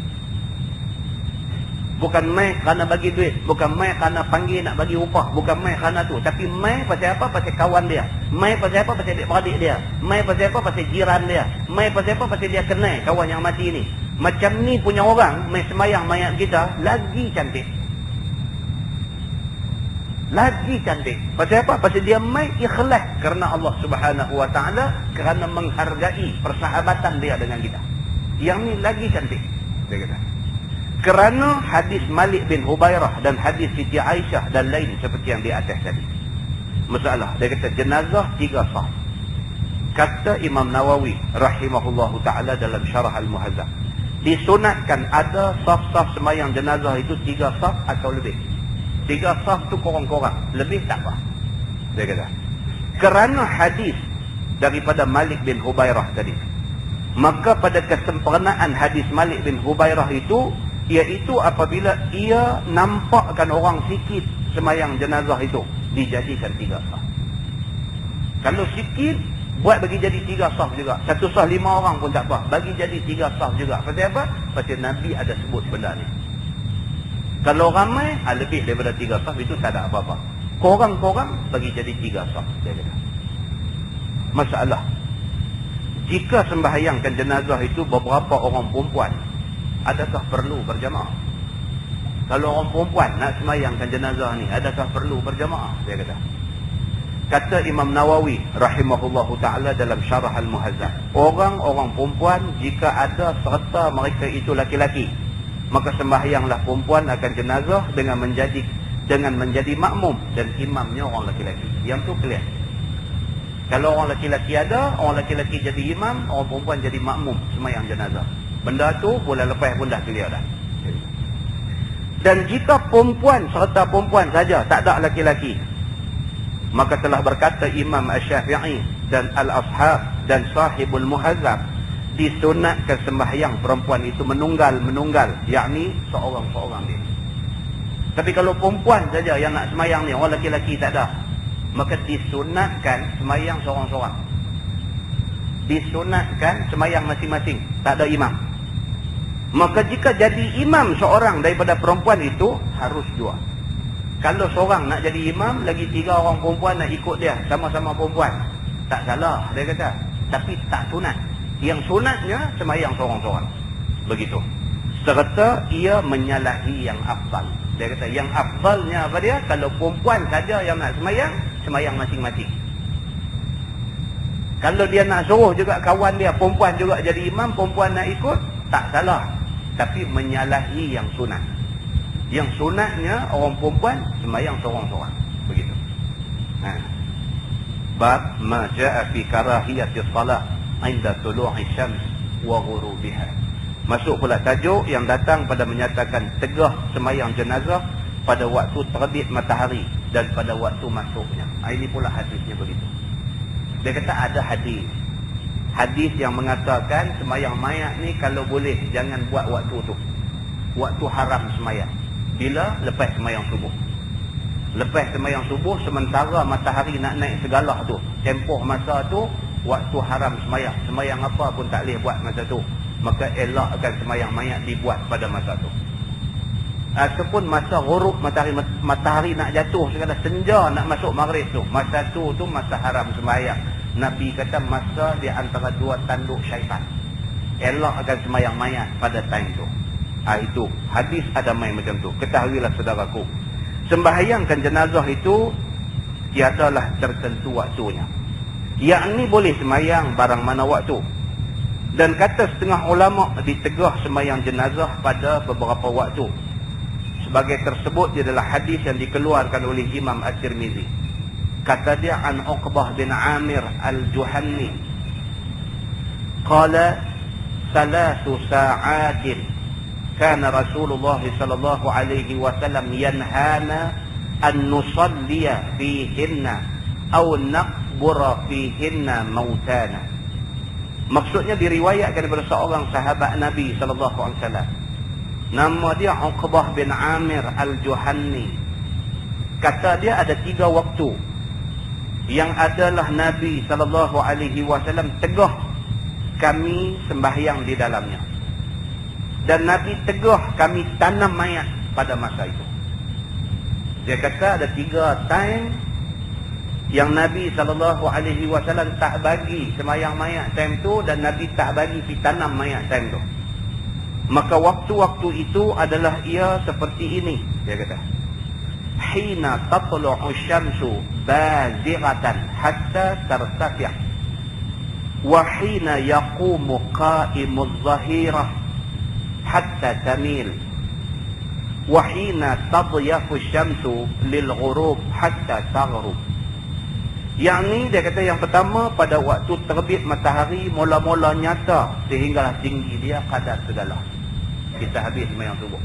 Bukan mai kerana bagi duit, bukan mai kerana panggil nak bagi upah, bukan mai kerana tu, tapi mai pasal apa? Pasal kawan dia. Mai pasal apa? Pasal adik-beradik dia. Mai pasal apa? Pasal jiran dia. Mai pasal apa? Pasal dia kenal kawan yang mati ni. Macam ni punya orang mai sembahyang mayat kita, lagi cantik. Lagi cantik. Pasal apa? Pasal dia mai ikhlas kerana Allah Subhanahu wa ta'ala, kerana menghargai persahabatan dia dengan kita. Yang ni lagi cantik, dia kata. Kerana hadis Malik bin Hubairah dan hadis Siti Aisyah dan lain seperti yang di atas tadi. Masalah, dia kata jenazah 3 saf. Kata Imam Nawawi rahimahullahu ta'ala dalam Syarah Al-Muhazzab, disunatkan ada saf-saf sembahyang jenazah itu 3 saf atau lebih. 3 saf tu korang-korang, lebih tak apa, dia kata. Kerana hadis daripada Malik bin Hubairah tadi, maka pada kesempurnaan hadis Malik bin Hubairah itu, iaitu apabila ia nampakkan orang sikit sembahyang jenazah itu, dijadikan 3 saf. Kalau sikit, buat bagi jadi 3 saf juga. 1 saf 5 orang pun tak apa, bagi jadi 3 saf juga. Pasal apa? Pasal Nabi ada sebut benda ni. Kalau ramai, lebih daripada 3 saf itu tak ada apa-apa. Korang-korang bagi jadi 3 saf, dia kata. Masalah, jika sembahyangkan jenazah itu beberapa orang perempuan, adakah perlu berjamaah? Kalau orang perempuan nak sembahyangkan jenazah ni, adakah perlu berjamaah? Dia kata. Kata Imam Nawawi rahimahullahu ta'ala dalam Syarah Al-Muhazzab, orang-orang perempuan jika ada serta mereka itu laki-laki, maka sembahyanglah perempuan akan jenazah dengan dengan menjadi makmum dan imamnya orang lelaki-lelaki. Yang tu clear. Kalau orang lelaki-lelaki ada, orang lelaki-lelaki jadi imam, orang perempuan jadi makmum sembahyang jenazah. Benda tu bulan lepas pun dah clear dah. Dan jika perempuan serta perempuan saja, tak ada lelaki-lelaki, maka telah berkata Imam Asy-Syafi'i dan Al-Ashab dan Sahibul Muhazzab, disunatkan sembahyang perempuan itu menunggal, yakni seorang-seorang dia. Tapi kalau perempuan saja yang nak sembahyang ni, orang lelaki-lelaki tak ada, maka disunatkan sembahyang seorang-seorang. Disunatkan sembahyang masing-masing, tak ada imam. Maka jika jadi imam seorang daripada perempuan itu, harus dua. Kalau seorang nak jadi imam, lagi 3 orang perempuan nak ikut dia, sama-sama perempuan, tak salah dia kata. Tapi tak sunat. Yang sunatnya sembahyang seorang-seorang. Begitu. Serta ia menyalahi yang afdal. Dia kata yang afdalnya apa dia? Kalau perempuan saja yang nak sembahyang masing-masing. Kalau dia nak suruh juga kawan dia perempuan juga jadi imam, perempuan nak ikut, tak salah. Tapi menyalahi yang sunat. Yang sunatnya orang perempuan sembahyang seorang-seorang. Begitu. Bab ma jaa fi karahiyati shalah 'inda tulu'i syams wa ghurubiha. Masuk pula tajuk yang datang pada menyatakan tegah sembahyang jenazah pada waktu terbit matahari dan pada waktu masuknya. Ini pula hadisnya begitu. Dia kata ada hadis yang mengatakan sembahyang mayat ni kalau boleh jangan buat waktu tu. Waktu haram sembahyang. Bila? Lepas sembahyang subuh. Lepas sembahyang subuh, sementara matahari nak naik segalah tu, tempoh masa tu waktu haram sembahyang. Sembahyang apa pun tak boleh buat masa tu. Maka elakkan sembahyang mayat dibuat pada masa tu. Ataupun masa ghurub matahari nak jatuh sekadar senja nak masuk maghrib tu, masa tu masa haram sembahyang. Nabi kata masa di antara 2 tanduk syaitan. Elakkan sembahyang mayat pada time tu. Itu hadis ada main macam tu. Ketahuilah saudaraku, sembahyangkan jenazah itu tiadalah tertentu waktunya. Yakni boleh sembahyang barang mana waktu. Dan kata setengah ulama ditegah sembahyang jenazah pada beberapa waktu. Sebagai tersebut dia adalah hadis yang dikeluarkan oleh Imam At-Tirmizi. Kata dia an Uqbah bin Amir Al-Juhanni, qala 3 sa'atin kana Rasulullah sallallahu alaihi wasallam yanhana an nusalliya fihinna aw naqbura fihinna mautana. Maksudnya diriwayatkan daripada seorang sahabat Nabi sallallahu alaihi wasallam. Nama dia Uqbah bin Amir Al-Juhanni. Kata dia ada 3 waktu yang adalah Nabi sallallahu alaihi wasallam tegah kami sembahyang di dalamnya. Dan Nabi tegah kami tanam mayat pada masa itu. Dia kata ada 3 time yang Nabi SAW tak bagi sembahyang mayat time tu, dan Nabi tak bagi pergi tanam mayat time tu. Maka waktu-waktu itu adalah ia seperti ini. Dia kata hina tatlu'u syamsu bazighatan hatta tartafi' wa hina yaqumu qa'imuz zahirah hatta tamil wa hina tadyafu syamsu lil ghurub hatta taghrub. Yang ni dia kata yang pertama pada waktu terbit matahari mula-mula nyata sehinggalah tinggi dia kadar segala. Kita habis sembahyang subuh.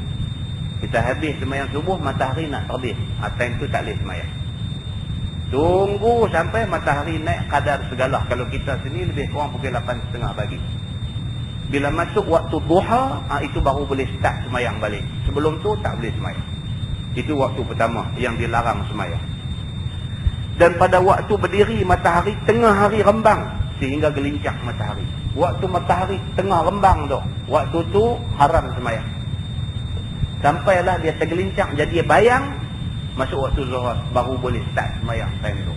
Kita habis sembahyang subuh, matahari nak terbit. Time tu tak boleh sembahyang. Tunggu sampai matahari naik kadar segala. Kalau kita sini lebih kurang pukul 8.30 pagi. Bila masuk waktu duha, itu baru boleh start sembahyang balik. Sebelum tu tak boleh sembahyang. Itu waktu pertama yang dilarang sembahyang. Dan pada waktu berdiri matahari tengah hari rembang sehingga gelincang matahari. Waktu matahari tengah rembang tu, waktu tu haram sembahyang. Sampailah dia tergelincang jadi bayang, masuk waktu zuhur baru boleh start sembahyang time tu.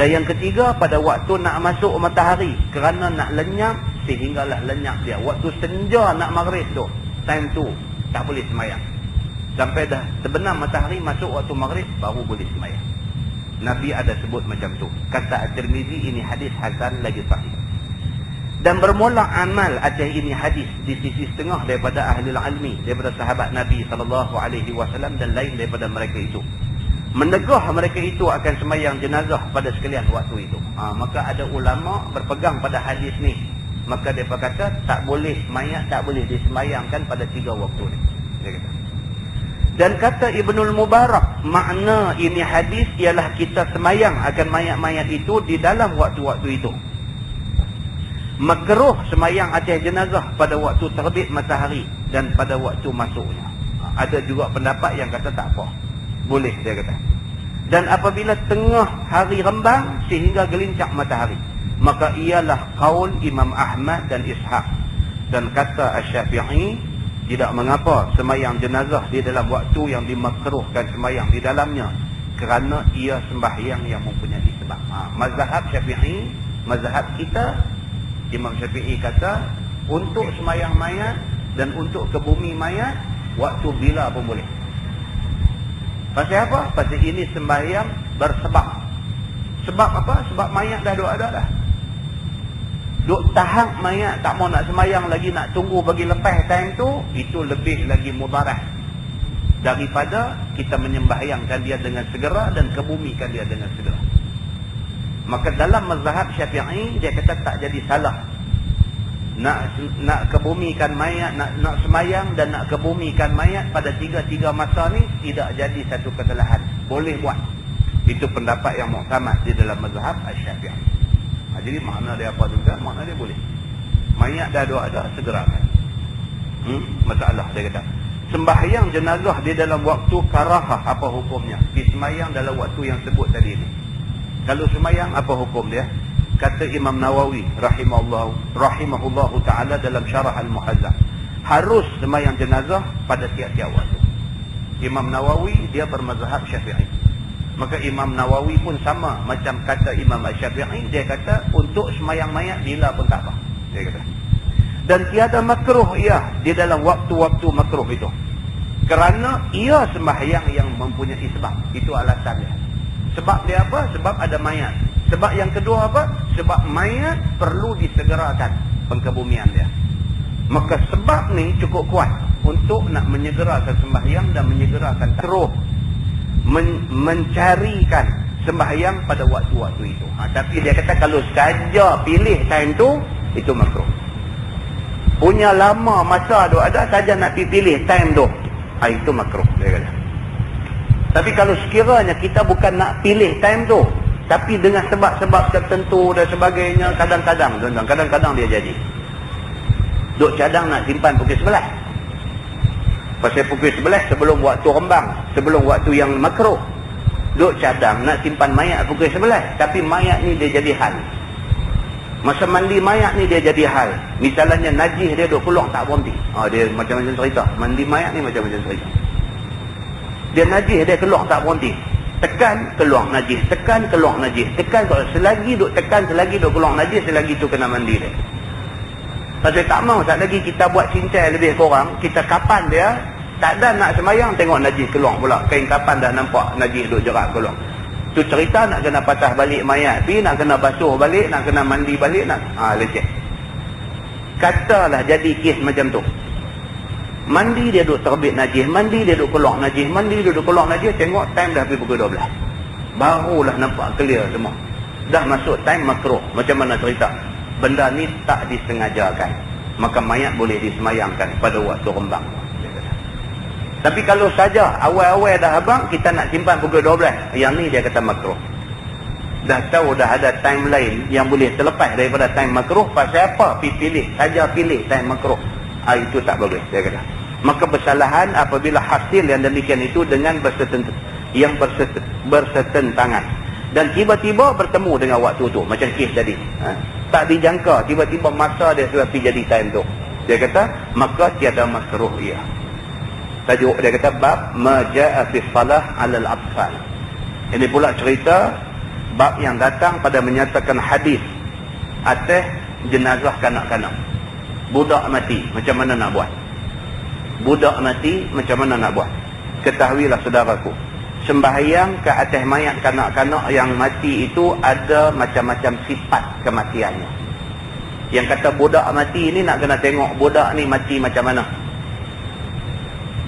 Dan yang ketiga pada waktu nak masuk matahari kerana nak lenyap sehinggalah lenyap dia. Waktu senja nak maghrib tu, time tu tak boleh sembahyang. Sampai dah terbenam matahari masuk waktu maghrib baru boleh sembahyang. Nabi ada sebut macam tu. Kata At-Tirmizi ini hadis hasan lagi sahih. Dan bermula amal atas ini hadis di sisi setengah daripada ahli ilmi, daripada sahabat Nabi SAW dan lain daripada mereka itu. Menegah mereka itu akan sembahyang jenazah pada sekalian waktu itu. Maka ada ulama berpegang pada hadis ni. Maka mereka kata tak boleh, mayat tak boleh disembayangkan pada 3 waktu ni. Dia kata. Dan kata Ibnul Mubarak, makna ini hadis ialah kita sembahyang akan mayat-mayat itu di dalam waktu-waktu itu. Makruh sembahyang atas jenazah pada waktu terbit matahari dan pada waktu masuknya. Ada juga pendapat yang kata tak apa. Boleh, dia kata. Dan apabila tengah hari rembang sehingga gelincak matahari, maka ialah qaul Imam Ahmad dan Ishaq. Dan kata Asy-Syafi'i, tidak mengapa sembahyang jenazah di dalam waktu yang dimakruhkan sembahyang di dalamnya, kerana ia sembahyang yang mempunyai sebab. Mazhab Syafi'i, mazhab kita, Imam Syafi'i kata untuk sembahyang mayat dan untuk ke bumi mayat waktu bila pun boleh. Pasal apa? Pasal ini sembahyang bersebab. Sebab apa? Sebab mayat dah ada dah. Duk tahap mayat tak mau nak sembahyang lagi, nak tunggu bagi lepas time tu, itu lebih lagi mudarat daripada kita menyembahyangkan dia dengan segera dan kebumikan dia dengan segera. Maka dalam mazhab Syafi'i dia kata tak jadi salah nak kebumikan mayat, nak sembahyang dan nak kebumikan mayat pada tiga masa ni tidak jadi satu kesalahan, boleh buat. Itu pendapat yang muktamad di dalam mazhab Asy-Syafi'i. Jadi makna dia apa juga? Makna dia boleh. Mayat dah ada, segerakan. Masalah dia kata. Sembahyang jenazah di dalam waktu karahah, apa hukumnya? Sembahyang dalam waktu yang sebut tadi ni. Kalau sembahyang, apa hukum dia? Kata Imam Nawawi rahimahullahu ta'ala dalam syarah Al-Muhazzab, harus sembahyang jenazah pada tiap-tiap waktu. Imam Nawawi dia bermazhab Syafi'i. Maka Imam Nawawi pun sama macam kata Imam Syafi'i, dia kata untuk sembahyang mayat bila pun tak apa, dia kata. Dan tiada makruh ia di dalam waktu-waktu makruh itu, kerana ia sembahyang yang mempunyai sebab. Itu alasan dia. Sebab dia apa? Sebab ada mayat. Sebab yang kedua apa? Sebab mayat perlu disegerakan pengkebumian dia. Maka sebab ni cukup kuat untuk nak menyegerakan sembahyang dan menyegerakan terus mencarikan sembahyang pada waktu-waktu itu. Tapi dia kata kalau saja pilih time tu, itu makruh. Punya lama masa tu ada, saja nak pilih time tu, itu makruh, dia kata. Tapi kalau sekiranya kita bukan nak pilih time tu, tapi dengan sebab-sebab tertentu dan sebagainya, kadang-kadang dia jadi duk cadang nak simpan pukul 11. Pasal pukul 11 sebelum waktu rembang, sebelum waktu yang makruh, duk cadang nak simpan mayat pukul 11. Tapi mayat ni dia jadi hal. Masa mandi mayat ni dia jadi hal. Misalnya najis dia duk keluar tak berhenti. Dia macam-macam cerita. Mandi mayat ni macam-macam cerita. Dia najis dia keluar tak berhenti. Tekan keluar najis, tekan keluar najis, tekan keluar. Selagi duk tekan, selagi duk keluar najis, selagi tu kena mandi dia. Pasal tak mau tak lagi kita buat cincai lebih kurang, kita kapan dia, tak ada nak sembahyang tengok najis keluar pula. Kain kapan dah nampak najis duk jerat keluar. Tu cerita nak kena patah balik mayat, nak kena basuh balik, nak kena mandi balik, nak leceh. Katalah jadi kes macam tu. Mandi dia duk terbit najis, mandi dia duk keluar najis, mandi dia duk keluar najis, tengok time dah pergi pukul 12. Barulah nampak clear semua. Dah masuk time makruh. Macam mana cerita? Benda ni tak disengajakan, maka mayat boleh disemayangkan pada waktu rembang. Tapi kalau saja awal-awal dah abang, kita nak simpan pukul 12, yang ni dia kata makruh. Dah tahu dah ada time lain yang boleh terlepas daripada time makruh, pasal apa? Pilih time makruh. Itu tak bagus, dia kata. Maka kesalahan apabila hasil yang demikian itu dengan bersetentangan dan tiba-tiba bertemu dengan waktu tu, macam kes tadi. Tak dijangka, tiba-tiba masa dia sudah pergi jadi time tu. Dia kata, maka tiada makruh ia. Tajuk dia kata, bab maja'a fi salah 'alal atfal. Ini pula cerita bab yang datang pada menyatakan hadis atas jenazah kanak-kanak. Budak mati, macam mana nak buat? Budak mati, macam mana nak buat? Ketahuilah saudaraku, sembahyang ke atas mayat kanak-kanak yang mati itu ada macam-macam sifat kematiannya. Yang kata budak mati ni nak kena tengok budak ni mati macam mana.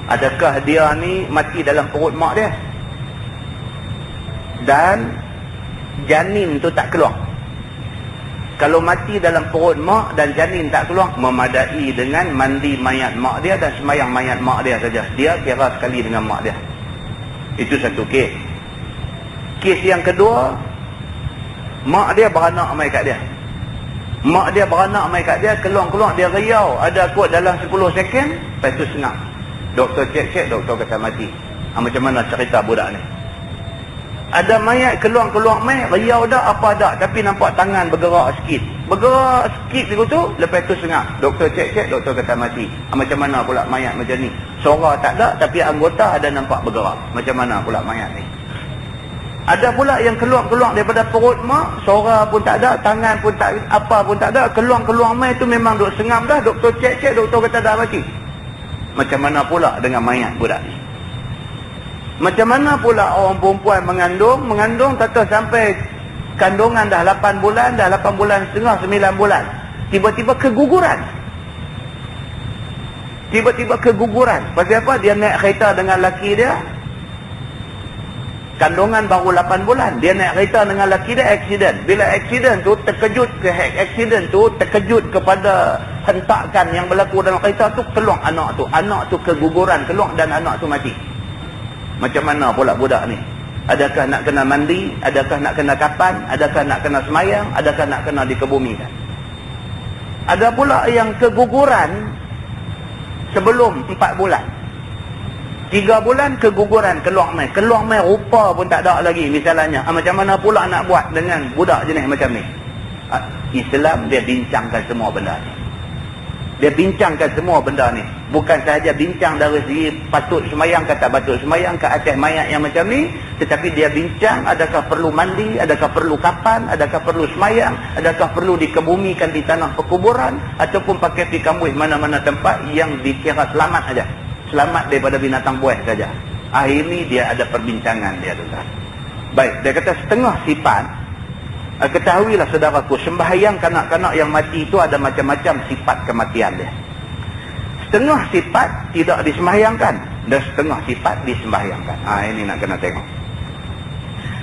Adakah dia ni mati dalam perut mak dia? Dan janin tu tak keluar. Kalau mati dalam perut mak dan janin tak keluar, memadai dengan mandi mayat mak dia dan semayang mayat mak dia saja. Dia kira sekali dengan mak dia. Itu satu kes. Kes yang kedua, mak dia beranak mai kat dia. Mak dia beranak mai kat dia, keluar-keluar dia riau. Ada kot dalam 10 second, lepas tu sengap. Doktor cek-cek, doktor kata mati. Macam mana cerita budak ni? Ada mayat keluar-keluar mai, riau dah apa dah, tapi nampak tangan bergerak sikit. Bergerak sikit tu, lepas tu sengap. Doktor cek-cek, doktor kata mati. Macam mana pula mayat macam ni? Suara tak ada, tapi anggota ada nampak bergerak. Macam mana pula mayat ni? Ada pula yang keluar-keluar daripada perut mak, suara pun tak ada, tangan pun tak, apa pun tak ada. Keluar-keluar mai tu memang duk sengap dah. Doktor cek-cek, doktor kata dah mati. Macam mana pula dengan mayat budak ni? Macam mana pula orang perempuan mengandung tak tahu sampai kandungan dah 8 bulan, dah 8 bulan setengah, 9 bulan. Tiba-tiba keguguran. Tiba-tiba keguguran. Pasal apa? Dia naik kereta dengan laki dia. Kandungan baru 8 bulan. Dia naik kereta dengan laki dia, aksiden. Bila aksiden tu, terkejut kepada hentakan yang berlaku dalam kereta tu, keluar anak tu. Anak tu keguguran, keluar dan anak tu mati. Macam mana pula budak ni? Adakah nak kena mandi? Adakah nak kena kapan? Adakah nak kena semayang? Adakah nak kena dikebumikan? Ada pula yang keguguran sebelum 4 bulan. 3 bulan keguguran, keluar mai rupa pun tak ada lagi misalnya. Macam mana pula nak buat dengan budak jenis macam ni? Islam dia bincangkan semua benda ni. Dia bincangkan semua benda ni. Bukan sahaja bincang dari segi patut semayang ke tak patut semayang ke atas mayat yang macam ni, tetapi dia bincang adakah perlu mandi, adakah perlu kapan, adakah perlu semayang, adakah perlu dikebumikan di tanah perkuburan, ataupun pakai pi kambuh mana-mana tempat yang dikira selamat saja. Selamat daripada binatang buas saja. Ini dia ada perbincangan dia tu. Baik, dia kata setengah sifat. Ketahuilah saudaraku, sembahyang kanak-kanak yang mati itu ada macam-macam sifat kematian dia. Setengah sifat tidak disembahyangkan dan setengah sifat disembahyangkan. Ini nak kena tengok.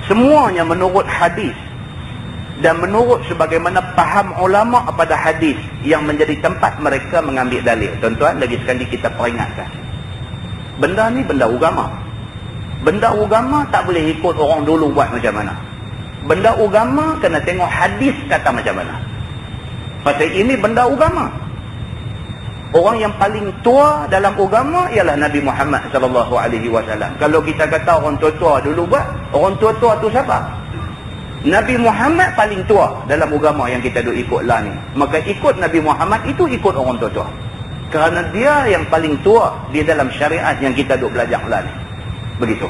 Semuanya menurut hadis dan menurut sebagaimana faham ulama pada hadis yang menjadi tempat mereka mengambil dalil. Tuan-tuan, lagi sekali kita peringatkan. Benda ni benda agama. Benda agama tak boleh ikut orang dulu buat macam mana. Benda agama kena tengok hadis kata macam mana. Pasal ini benda agama. Orang yang paling tua dalam agama ialah Nabi Muhammad SAW. Kalau kita kata orang tua-tua dulu buat, orang tua-tua tu siapa? Nabi Muhammad paling tua dalam agama yang kita duk ikut lah ni. Maka ikut Nabi Muhammad itu ikut orang tua-tua. Kerana dia yang paling tua di dalam syariat yang kita duk belajar lah ni. Begitu.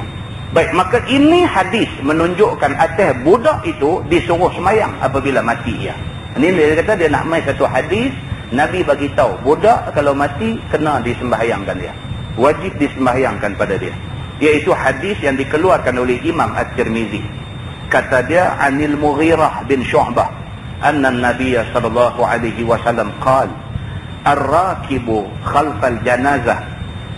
Baik, maka ini hadis menunjukkan atas budak itu disuruh semayang apabila mati ia. Ini dia kata dia nak main satu hadis, Nabi bagi tahu budak kalau mati kena disembahyangkan dia. Wajib disembahyangkan pada dia. Iaitu hadis yang dikeluarkan oleh Imam At-Tirmizi. Kata dia Anil Mughirah bin Syu'bah anna an-nabiy sallallahu alaihi wasallam qala ar-rakibu khalfal janazah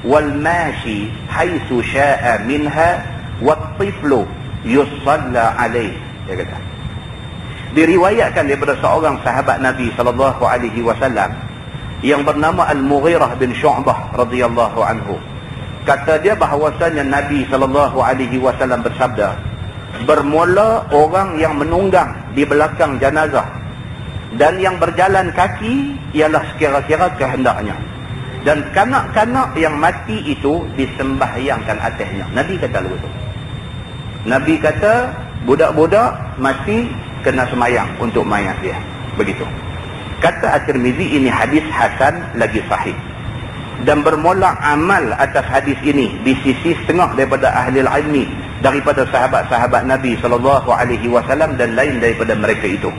wal mashi haitsu syaa'a minha wat-tiflu yusalla alaih. Dia kata diriwayatkan daripada seorang sahabat Nabi sallallahu alaihi wasallam yang bernama Al-Mughirah bin Syu'bah radhiyallahu anhu. Kata dia bahawasanya Nabi sallallahu alaihi wasallam bersabda, bermula orang yang menunggang di belakang jenazah dan yang berjalan kaki ialah sekira-kira kehendaknya, dan kanak-kanak yang mati itu disembahyangkan atasnya. Nabi kata begitu. Nabi kata budak-budak mati kena semayang untuk mayat dia. Begitu. Kata At-Tirmizi ini hadis hasan lagi sahih. Dan bermula amal atas hadis ini di sisi setengah daripada ahli ilmi daripada sahabat-sahabat Nabi SAW dan lain daripada mereka itu.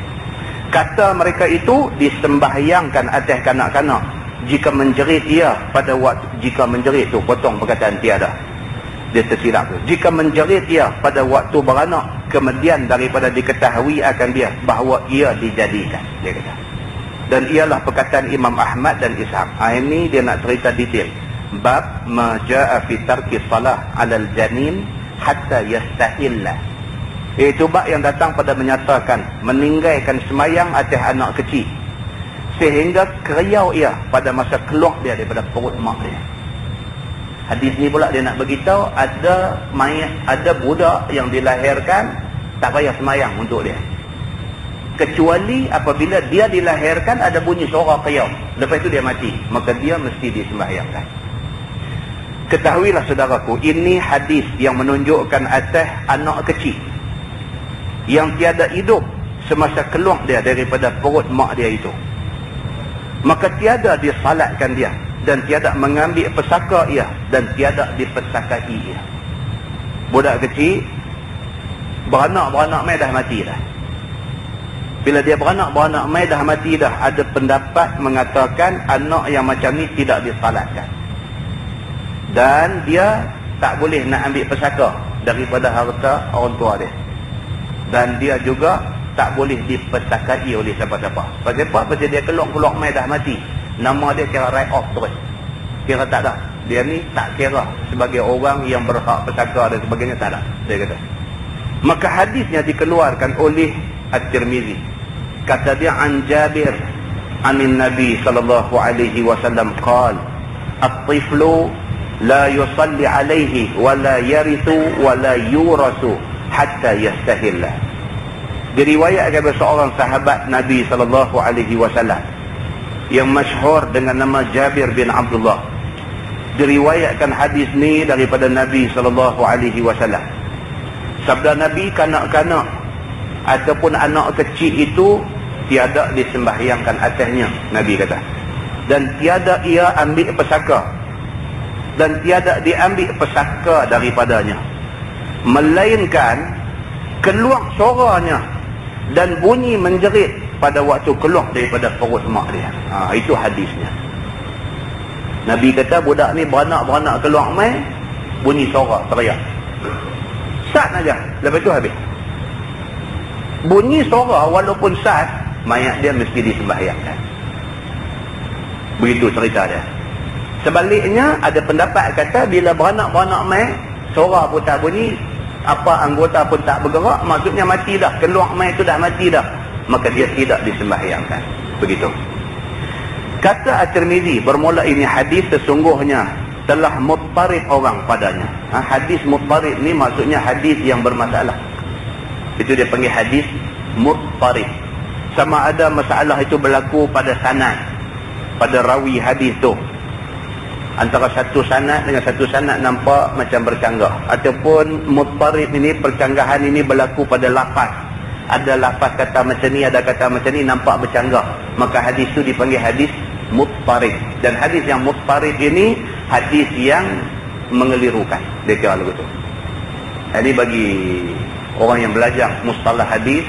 Kata mereka itu disembahyangkan atas kanak-kanak jika menjerit ia pada waktu, jika menjerit tu potong perkataan tiada. Dia tersilap tu. Jika menjerit ia pada waktu beranak, kemudian daripada diketahui akan dia bahawa ia dijadikan. Dia kata. Dan ialah perkataan Imam Ahmad dan Ishaq. Ini dia nak cerita detail. Bab ma jaa fi tarki salah 'alal janin hatta yastahillah. Itu bab yang datang pada menyatakan meninggalkan semayang atas anak kecil sehingga keriau ia pada masa keluar dia daripada perut mak dia. Hadis ni pula dia nak beritahu ada budak yang dilahirkan tak payah semayang untuk dia, kecuali apabila dia dilahirkan ada bunyi suara keriau, lepas itu dia mati, maka dia mesti disembahyangkan. Ketahuilah saudaraku, ini hadis yang menunjukkan atas anak kecil yang tiada hidup semasa keluar dia daripada perut mak dia itu, maka tiada disalatkan dia, dan tiada mengambil pesaka ia, dan tiada dipesakai ia. Budak kecil beranak mai dah mati dah. Bila dia beranak mai dah mati dah, ada pendapat mengatakan anak yang macam ni tidak disalatkan, dan dia tak boleh nak ambil pesaka daripada harta orang tua dia, dan dia juga tak boleh dipesakai oleh siapa-siapa. Pasal apa? Pasal dia keluar mai dah mati, nama dia kira write off terus, kira tak ada. Dia ni tak kira sebagai orang yang berhak pesaka dan sebagainya, tak ada, dia kata. Maka hadisnya dikeluarkan oleh At-Tirmizi. Kata dia, an Jabir anin Nabi sallallahu alaihi wasallam qala at-tiflu la yusalli alaihi wa la yarithu wa la yurasu hatta yastahillah. Diriwayatkan oleh seorang sahabat Nabi sallallahu alaihi wasallam yang masyhur dengan nama Jabir bin Abdullah. Diriwayatkan hadis ni daripada Nabi sallallahu alaihi wasallam. Sabda Nabi, kanak-kanak ataupun anak kecil itu tiada disembahyangkan atasnya, Nabi kata, dan tiada ia ambil pesaka, dan tiada diambil pesaka daripadanya, melainkan keluar suaranya dan bunyi menjerit pada waktu keluar daripada perut mak dia. Itu hadisnya. Nabi kata budak ni beranak keluar mai, bunyi suara teriak, sat aja, lepas tu habis. Bunyi suara walaupun sat, mayat dia mesti disembahyangkan. Begitu cerita dia. Sebaliknya ada pendapat kata bila beranak mai, suara pun tak bunyi, apa anggota pun tak bergerak, maksudnya mati dah, keluar mai itu dah mati dah, maka dia tidak disembahyangkan. Begitu. Kata At-Tirmizi, bermula ini hadis sesungguhnya telah muttarib orang padanya. Hadis muttarib ni maksudnya hadis yang bermasalah. Itu dia panggil hadis muttarib. Sama ada masalah itu berlaku pada sanad, pada rawi hadis tu. Antara satu sanad dengan satu sanad nampak macam bercanggah. Ataupun muttarib ini, percanggahan ini berlaku pada lafaz. Ada lafaz kata macam ni, ada kata macam ni, nampak bercanggah. Maka hadis tu dipanggil hadis muttarib. Dan hadis yang muttarib ini hadis yang mengelirukan. Dia kira begitu. Jadi bagi orang yang belajar mustalah hadis,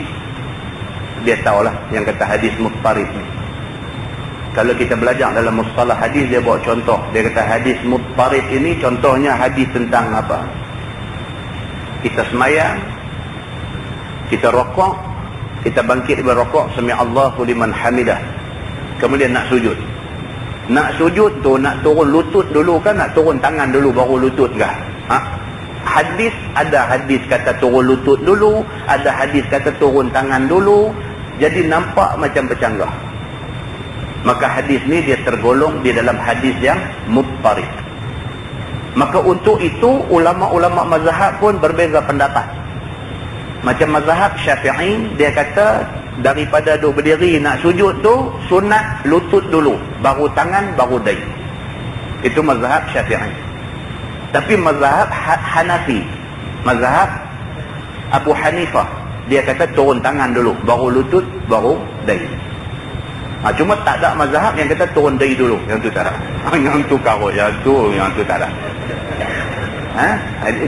dia tahulah yang kata hadis muttarib ni. Kalau kita belajar dalam mustalah hadis, dia bawa contoh. Dia kata hadis muttarib ini contohnya hadis tentang apa? Kita semayang, kita rokok, kita bangkit daripada rokok, sami Allahu liman hamidah, kemudian nak sujud. Nak sujud tu nak turun lutut dulu kan, nak turun tangan dulu baru lutut kah? Hadis, ada hadis kata turun lutut dulu, ada hadis kata turun tangan dulu. Jadi nampak macam bercanggah. Maka hadis ni dia tergolong di dalam hadis yang muttarib. Maka untuk itu ulama-ulama mazhab pun berbeza pendapat. Macam mazhab Syafi'i, dia kata daripada duduk berdiri nak sujud tu sunat lutut dulu, baru tangan, baru dahi. Itu mazhab Syafi'i. Tapi mazhab Hanafi, mazhab Abu Hanifah, dia kata turun tangan dulu, baru lutut, baru dahi. Cuma tak ada mazhab yang kata turun dahi dulu. Yang tu tak ada. Yang tu karut, yang tu tak ada.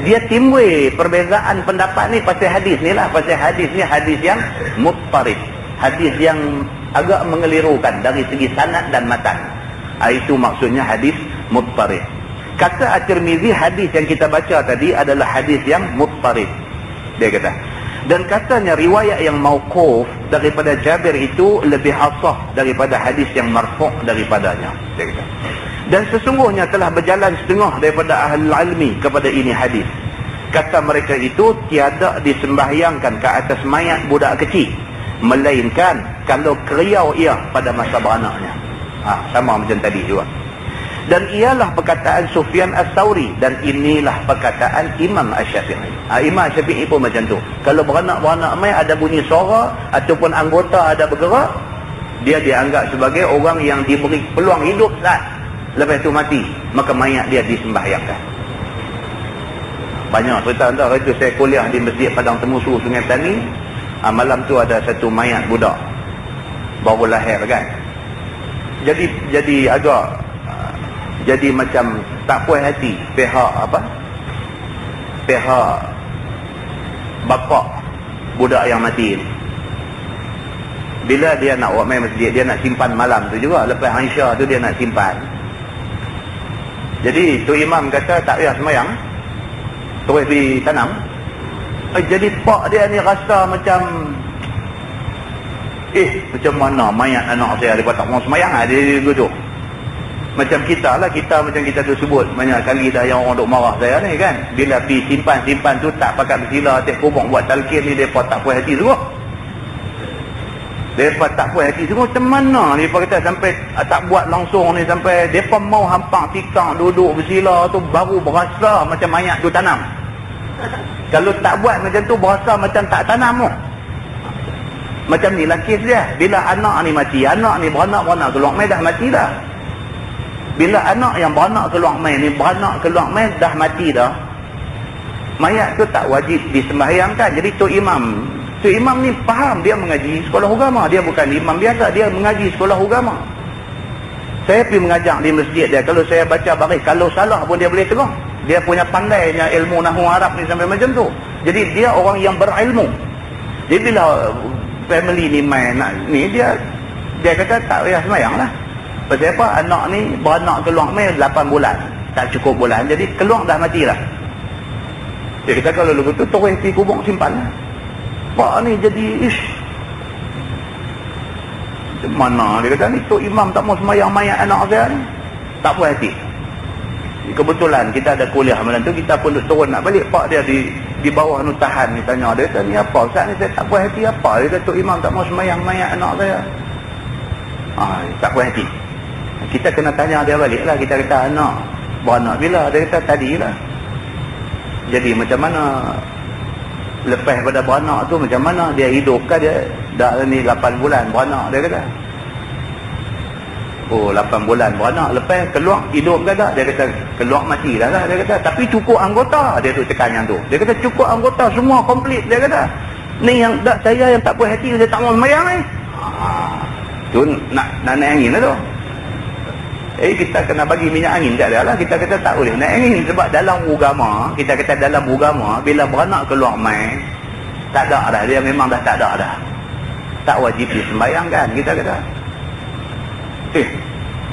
Dia timbul perbezaan pendapat ni pasal hadis ni lah. Pasal hadis ni hadis yang muttarib, hadis yang agak mengelirukan dari segi sanad dan matan. Itu maksudnya hadis muttarib. Kata At-Tirmizi, hadis yang kita baca tadi adalah hadis yang muttarib. Dia kata Dan katanya riwayat yang mauquf daripada Jabir itu lebih asah daripada hadis yang marfu' daripadanya, dia kata. Dan sesungguhnya telah berjalan setengah daripada ahli ilmi kepada ini hadis. Kata mereka itu tiada disembahyangkan ke atas mayat budak kecil, melainkan kalau keriau ia pada masa beranaknya. Sama macam tadi juga. Dan ialah perkataan Sufyan Ats-Tsauri, dan inilah perkataan Imam Asy-Syafi'i. Imam Asy-Syafi'i pun macam tu. Kalau beranak-beranak mai ada bunyi suara ataupun anggota ada bergerak, dia dianggap sebagai orang yang diberi peluang hidup saat lepas itu mati, maka mayat dia disembahyangkan. Banyak cerita entah. Hari itu saya kuliah di Masjid Padang Temusu, Sungai Tani. Malam tu ada satu mayat budak baru lahir kan. Jadi agak jadi macam tak puas hati pihak bapa budak yang mati ni. Bila dia nak buat main masjid, dia nak simpan malam tu juga. Lepas Aisyah tu dia nak simpan. Jadi tu imam kata tak payah semayang, terus pergi tanam. Jadi pak dia ni rasa macam macam mana mayat anak saya dia tak mau semayang dia gitu. Macam kita lah, macam kita tu sebut banyak kali dah yang orang duk marah saya ni kan. Bila pergi simpan tu tak pakai bersila atas kubur buat talqin ni, mereka tak puas hati semua. Mereka tak puas hati semua. Macam mana ni mereka kata sampai tak buat langsung ni, sampai mereka mau hampak tikang duduk bersila tu baru berasa macam mayat tu tanam. Kalau tak buat macam tu berasa macam tak tanam tu. Macam ni lah kes dia. Bila anak ni mati, anak ni beranak keluar mai dah mati dah. Bila anak yang beranak keluar mai ni beranak keluar mai dah mati dah, mayat tu tak wajib disembahyangkan. Jadi tu imam ni faham, dia mengaji sekolah agama, dia bukan imam biasa, dia mengaji sekolah agama. Saya pergi mengajar di masjid dia, kalau saya baca baris, kalau salah pun dia boleh tegur. Dia punya pandainya ilmu nahwu Arab ni sampai macam tu. Jadi dia orang yang berilmu. Jadi bila family ni main ni, dia kata tak payah sembahyang lah. Pasal apa? Anak ni beranak keluar mai 8 bulan. Tak cukup bulan. Jadi keluar dah mati lah. Dia kata kalau lu tu terus pergi kubur simpan lah. Pak ni jadi macam mana? Dia kata ni tu imam tak mau semayang mayat anak saya ni. Tak puas hati. Kebetulan kita ada kuliah malam tu, kita pun turun nak balik. Pak dia di bawah nu tahan ni tanya. Dia kata ni apa? Ustaz ni saya tak puas hati apa? Dia kata tu imam tak mau semayang mayat anak saya. Tak puas hati. Kita kena tanya dia balik lah. Kita kata anak beranak bila? Dia kata tadi lah. Jadi macam mana lepas pada beranak tu, macam mana dia hidup kan? Dia dah ni 8 bulan beranak, dia kata. 8 bulan beranak, lepas keluar hidup ke tak? Dia kata keluar mati dah lah, dia kata. Tapi cukup anggota, dia tu cakap yang tu. Dia kata cukup anggota semua komplit, dia kata. Ni yang tak saya yang tak puas hati, saya tak mau semayang ni. Tu nak naik angin lah tu. Kita kena bagi minyak angin, tak ada lah. Kita kata tak boleh naik angin. Sebab dalam agama, kita kata dalam agama, bila beranak keluar mai, tak ada dah. Dia memang dah tak ada dah. Tak wajib disembayangkan, kita kata.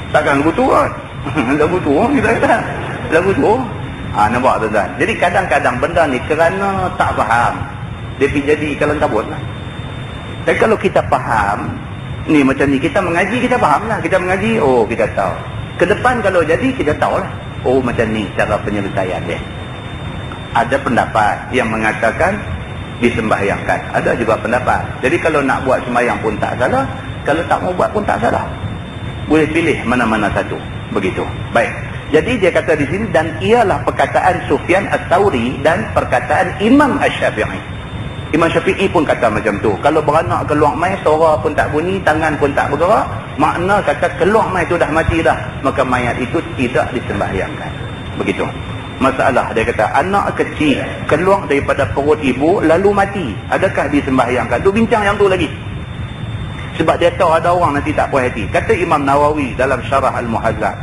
Takkan lagu tu kan? Lagu tu kita kata. Lagu tu. Nampak tuan-tuan. Jadi kadang-kadang benda ni kerana tak faham, dia pergi jadi kalang kabut lah. Dan kalau kita faham, ni macam ni, kita mengaji, kita faham lah. Kita mengaji, kita tahu. Ke depan kalau jadi, kita tahu lah. Macam ni cara penyelesaian dia. Ada pendapat yang mengatakan disembahyangkan. Ada juga pendapat. Jadi kalau nak buat sembahyang pun tak salah. Kalau tak mau buat pun tak salah. Boleh pilih mana-mana satu. Begitu. Baik. Jadi dia kata di sini, dan ialah perkataan Sufyan Ats-Tsauri dan perkataan Imam Asy-Syafi'i. Imam Syafi'i pun kata macam tu. Kalau beranak keluar mai, suara pun tak bunyi, tangan pun tak bergerak, makna kata keluar mai tu dah mati dah, maka mayat itu tidak disembahyangkan. Begitu. Masalah dia kata anak kecil keluar daripada perut ibu lalu mati, adakah disembahyangkan? Tu bincang yang tu lagi. Sebab dia tahu ada orang nanti tak puas hati. Kata Imam Nawawi dalam Syarah Al-Muhadzab,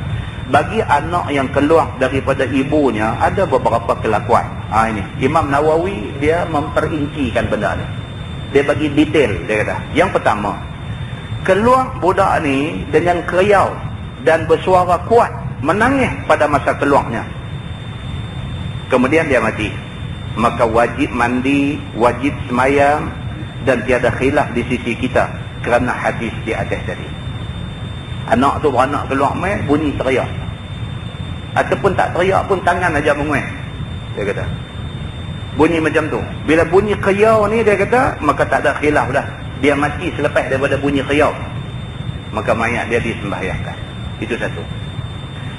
bagi anak yang keluar daripada ibunya ada beberapa kelakuan. Ini Imam Nawawi dia memperincikan benda ni. Dia bagi detail, dia kata. Yang pertama, keluar budak ni dengan keriau dan bersuara kuat, menangis pada masa keluarnya. Kemudian dia mati. maka wajib mandi, wajib semayang, dan tiada khilaf di sisi kita kerana hadis di atas tadi. Anak tu beranak keluar mai, bunyi teriak. Ataupun tak teriak pun tangan aja menguih. Dia kata. Bunyi macam tu. Bila bunyi qiyau ni dia kata, maka tak ada khilaf dah. Dia mati selepas daripada bunyi qiyau. Maka mayat dia disembahyangkan. Itu satu.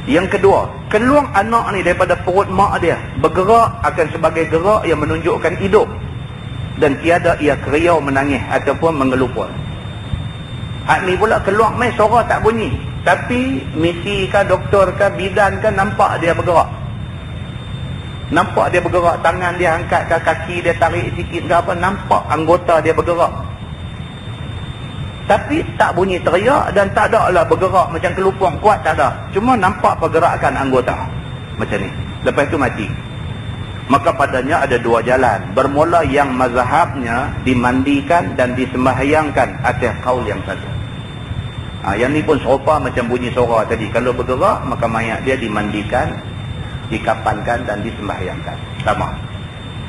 Yang kedua, keluar anak ni daripada perut mak dia, bergerak akan sebagai gerak yang menunjukkan hidup. Dan tiada ia keriau menangis ataupun mengelupur. Hak ni pula keluar main suara tak bunyi. Tapi misi kah, doktor kah, bidan kah, nampak dia bergerak. Nampak dia bergerak, tangan dia angkat kah, kaki dia tarik sikit ke apa, nampak anggota dia bergerak. Tapi tak bunyi teriak dan tak ada lah bergerak macam kelupung kuat, tak ada. Cuma nampak pergerakan anggota. Macam ni. Lepas tu mati. Maka padanya ada dua jalan. Bermula yang mazhabnya dimandikan dan disembahyangkan atas kaul yang satu. Yang ni pun serupa macam bunyi suara tadi. Kalau bergerak, maka mayat dia dimandikan, dikapankan dan disembahyangkan. Sama.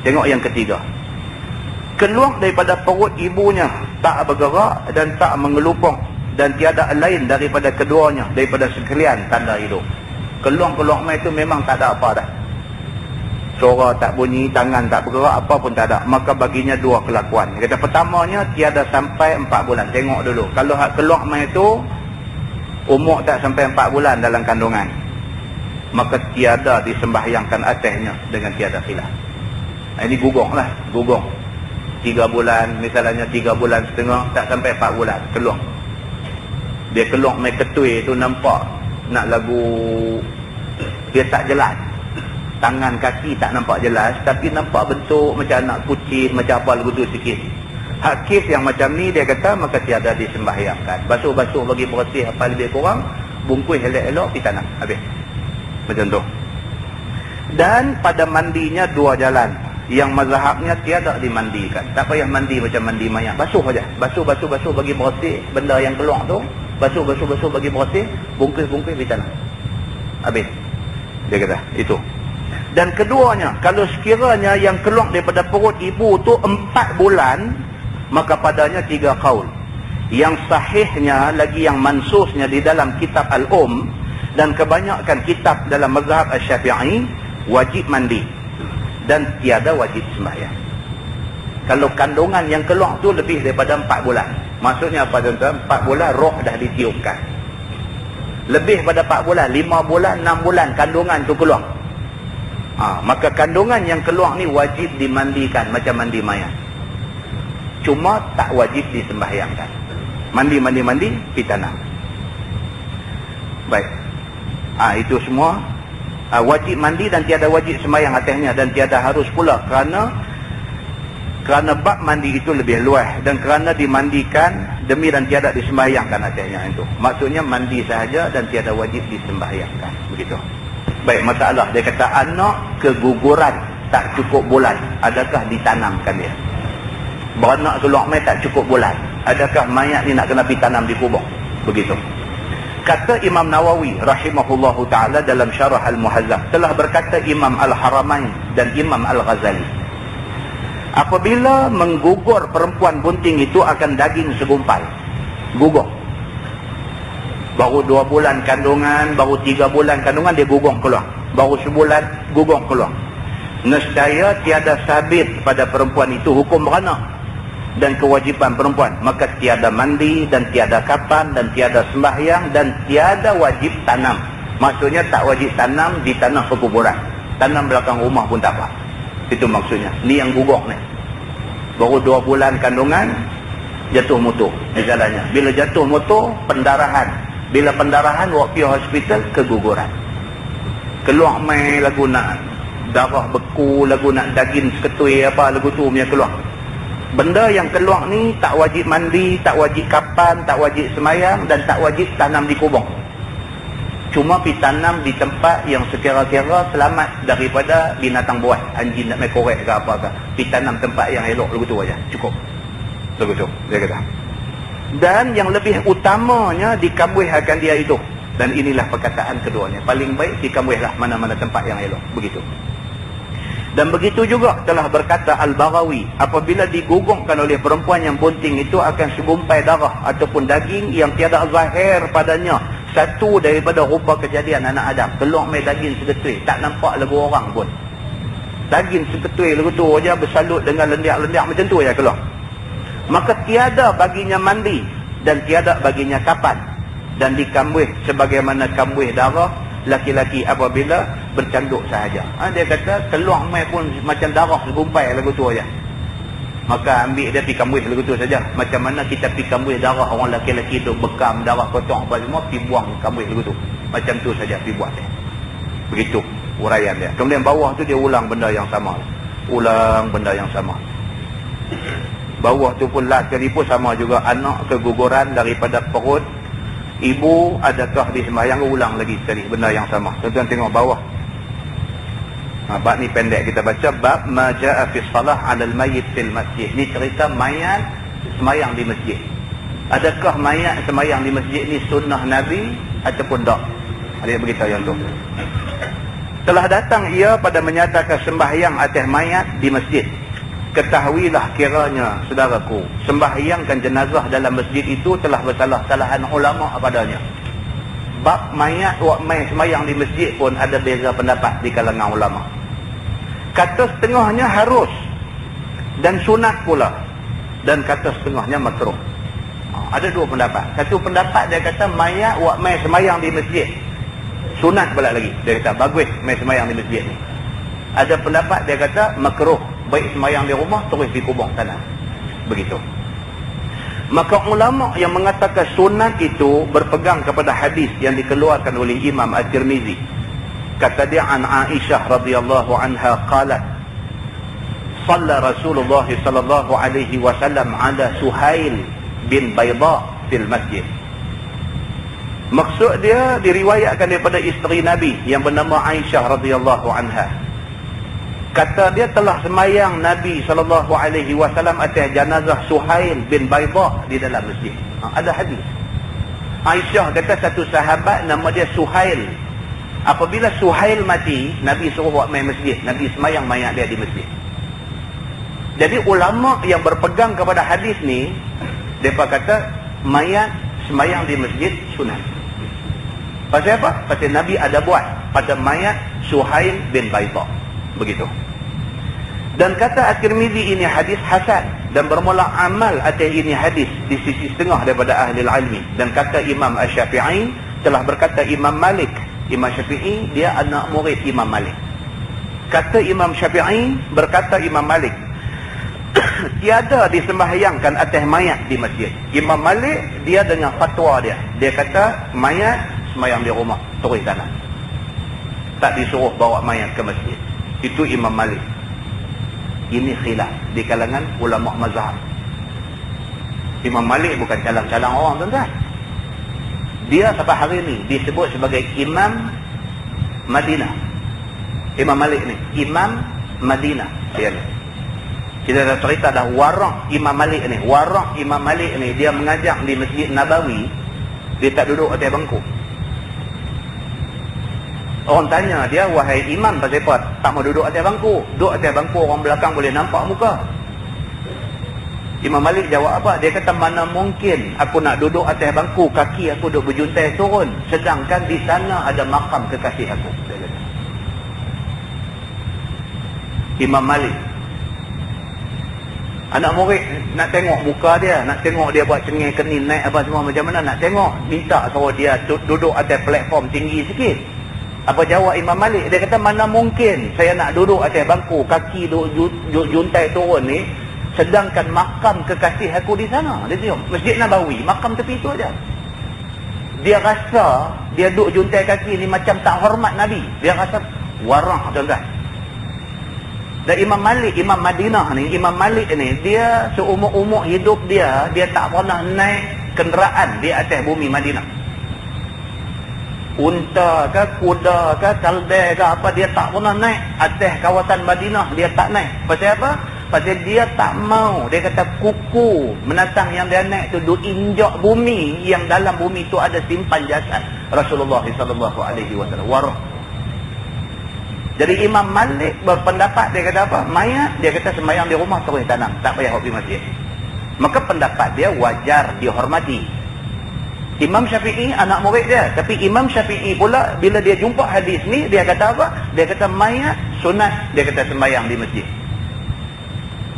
Tengok yang ketiga. Keluar daripada perut ibunya, tak bergerak dan tak mengelupung, dan tiada lain daripada keduanya, daripada sekalian tanda hidup. Keluar-keluar mai itu memang tak ada apa dah. Suara tak bunyi, tangan tak bergerak, apa pun tak ada. Maka baginya dua kelakuan. Kata pertamanya, tiada sampai 4 bulan. Tengok dulu. Kalau hak keluar mai itu, umur tak sampai 4 bulan dalam kandungan, maka tiada disembahyangkan atasnya dengan tiada khilaf. Ini gugong lah. Gugong. 3 bulan, misalnya 3 bulan setengah, tak sampai 4 bulan, keluar. Dia keluar mai ketui tu nampak nak lagu, dia tak jelas. Tangan kaki tak nampak jelas, tapi nampak bentuk macam anak kucing, macam apa lagu tu sikit. Hak kes yang macam ni dia kata, maka tiada disembahyangkan. Basuh-basuh bagi bersih apa lebih kurang, bungkus elok-elok, pergi tanam, habis. Macam tu. Dan pada mandinya dua jalan. Yang mazhabnya tiada dimandikan. Tak payah mandi macam mandi mayat. Basuh saja. Basuh bagi bersih benda yang keluar tu. Basuh bagi bersih. Bungkus di tanah. Habis. Dia kata, itu. Dan keduanya, kalau sekiranya yang keluar daripada perut ibu tu 4 bulan, maka padanya 3 qaul. Yang sahihnya, lagi yang mansusnya di dalam kitab Al-Um, dan kebanyakan kitab dalam mazhab Asy-Syafi'i, wajib mandi. Dan tiada wajib sembahyang. Kalau kandungan yang keluar tu lebih daripada 4 bulan. Maksudnya apa tuan-tuan? 4 bulan roh dah ditiupkan. Lebih pada 4 bulan, 5 bulan, 6 bulan kandungan tu keluar. Maka kandungan yang keluar ni wajib dimandikan macam mandi mayat. Cuma tak wajib disembahyangkan. Mandi, pergi tanam. Baik. Itu semua. Wajib mandi dan tiada wajib sembahyang atasnya, dan tiada harus pula kerana bab mandi itu lebih luas, dan kerana dimandikan demi dan tiada disembahyangkan atasnya itu. Maksudnya mandi sahaja dan tiada wajib disembahyangkan. Begitu. Baik, masalah dia kata anak keguguran tak cukup bulan, adakah ditanamkan dia? Beranak keluar mai tak cukup bulan, adakah mayat ni nak kena pergi tanam di kubur? Begitu. Kata Imam Nawawi rahimahullahu ta'ala dalam Syarah Al-Muhazzab, telah berkata Imam Al-Haramain dan Imam Al-Ghazali, apabila menggugur perempuan bunting itu akan daging segumpal. Gugur. Baru 2 bulan kandungan, baru 3 bulan kandungan, dia gugur keluar. Baru sebulan, gugur keluar. Nescaya tiada sabit pada perempuan itu hukum beranak dan kewajipan perempuan. Maka tiada mandi dan tiada kapan dan tiada sembahyang dan tiada wajib tanam. Maksudnya tak wajib tanam di tanah perkuburan. Tanam belakang rumah pun tak apa. Itu maksudnya. Ni yang gugur ni. Baru 2 bulan kandungan, jatuh motor. Misalnya. Bila jatuh motor, pendarahan. Bila pendarahan, waktu hospital, keguguran. Keluar mai lagu nak darah beku, lagu nak daging seketui apa, lagu tu punya keluar. Benda yang keluar ni tak wajib mandi, tak wajib kapan, tak wajib semayang dan tak wajib tanam di kubur. Cuma pergi tanam di tempat yang sekira-kira selamat daripada binatang buas, anjing nak main korek ke apa ke. Pergi tanam tempat yang elok, lagu tu aja, cukup. Lagu tu, dia kata. Dan yang lebih utamanya dikambuhkan dia itu. Dan inilah perkataan keduanya. Paling baik dikambuhlah mana-mana tempat yang elok. Begitu. Dan begitu juga telah berkata Al-Baghawi, apabila digugungkan oleh perempuan yang bunting itu akan segumpai darah ataupun daging yang tiada zahir padanya satu daripada rupa kejadian anak Adam. Keluar mai daging segetui, tak nampak lagu orang pun. Daging segetui lagu tu aja bersalut dengan lendiak-lendiak macam tu aja keluar. Maka tiada baginya mandi dan tiada baginya kapan, dan dikambuh sebagaimana kambuh darah laki-laki apabila bercanduk sahaja. Dia kata keluar mai pun macam darah segumpai lagu tu aja. Maka ambil dia pergi kambuh lagu tu saja. Macam mana kita pergi kambuh darah orang laki-laki tu bekam darah kotor apa semua, pergi buang kambuh lagu tu. Macam tu saja pergi buat dia. Begitu uraian dia. Kemudian bawah tu dia ulang benda yang sama. Ulang benda yang sama. Bawah tu pun last kali pun sama juga, anak keguguran daripada perut ibu, adakah disembahyang? Ulang lagi sekali benda yang sama. Tuan-tuan tengok bawah. Bab ni pendek kita baca. Bab ma jaa fi salah 'ala al-mayyit fil masjid. Ni cerita mayat sembahyang di masjid. Adakah mayat sembahyang di masjid ni sunnah Nabi ataupun tak? Ada beritahu yang tu. Telah datang ia pada menyatakan sembahyang atas mayat di masjid. Ketahuilah kiranya saudaraku, sembahyangkan jenazah dalam masjid itu telah bersalah-salahan ulama padanya. Bab mayat wak mai sembahyang di masjid pun ada beza pendapat di kalangan ulama. Kata setengahnya harus dan sunat pula, dan kata setengahnya makruh. Ada dua pendapat. Satu pendapat dia kata mayat wak mai sembahyang di masjid sunat pula lagi. Dia kata bagus mai sembahyang di masjid ni. Ada pendapat dia kata makruh, baik sembahyang di rumah terus di kubur sana. Begitu. Maka ulama yang mengatakan sunat itu berpegang kepada hadis yang dikeluarkan oleh Imam At-Tirmizi. Kata dia an Aisyah radhiyallahu anha qalat shalla Rasulullah sallallahu alaihi wasallam ala Suhail bin Bayda fil masjid. Maksud dia diriwayatkan daripada isteri Nabi yang bernama Aisyah radhiyallahu anha. Kata dia telah sembahyang Nabi SAW atas jenazah Suhail bin Bayda di dalam masjid. Ada hadis. Aisyah kata satu sahabat nama dia Suhail. Apabila Suhail mati, Nabi suruh buat main masjid. Nabi sembahyang mayat dia di masjid. Jadi ulama yang berpegang kepada hadis ni, mereka kata mayat sembahyang di masjid sunat. Pasal apa? Pasal Nabi ada buat pada mayat Suhail bin Bayda. Begitu. Dan kata At-Tirmizi ini hadis hasan dan bermula amal atas ini hadis di sisi setengah daripada ahli ilmi. Dan kata Imam Asy-Syafi'i, telah berkata Imam Malik. Imam Syafi'i dia anak murid Imam Malik. Kata Imam Syafi'i, berkata Imam Malik, tiada disembahyangkan atas mayat di masjid. Imam Malik dia dengan fatwa dia. Dia kata mayat sembahyang di rumah terus sana. Tak disuruh bawa mayat ke masjid. Itu Imam Malik. Ini khilaf di kalangan ulama mazhab. Imam Malik bukan calang-calang orang, tuan-tuan. Dia sampai hari ini disebut sebagai Imam Madinah. Imam Malik ni Imam Madinah dia ni. Kita dah cerita dah warak Imam Malik ni. Warak Imam Malik ni dia mengajar di Masjid Nabawi. Dia tak duduk atas bangku. Orang tanya dia, wahai imam, pasal apa tak mau duduk atas bangku? Duduk atas bangku orang belakang boleh nampak muka. Imam Malik jawab apa? Dia kata mana mungkin aku nak duduk atas bangku, kaki aku duduk berjuntai turun, sedangkan di sana ada makam kekasih aku. Imam Malik. Anak murid nak tengok muka dia, nak tengok dia buat cengih kening naik apa semua macam mana, nak tengok, minta suruh dia duduk atas platform tinggi sikit. Apa jawab Imam Malik? Dia kata mana mungkin saya nak duduk atas bangku, kaki juntai turun ni, sedangkan makam kekasih aku di sana. Dia tengok Masjid Nabawi, makam tepi itu aja. Dia rasa dia duduk juntai kaki ni macam tak hormat Nabi. Dia rasa warah, tuan-tuan. Dan Imam Malik, Imam Madinah ni, Imam Malik ni, dia seumur-umur hidup dia tak pernah naik kenderaan di atas bumi Madinah. Unta ke, kuda ke, keldai ke apa, dia tak pernah naik atas kawasan Madinah. Dia tak naik. Pasal apa? Pasal dia tak mau. Dia kata kuku menatang yang dia naik tu duk injak bumi, yang dalam bumi tu ada simpan jasad Rasulullah SAW. Warah. Jadi Imam Malik berpendapat, dia kata apa? Mayat, dia kata sembahyang di rumah terus tanam, tak payah pergi masjid. Maka pendapat dia wajar dihormati. Imam Syafi'i anak murid dia, tapi Imam Syafi'i pula bila dia jumpa hadis ni, dia kata apa? Dia kata mayat sunat, dia kata sembahyang di masjid.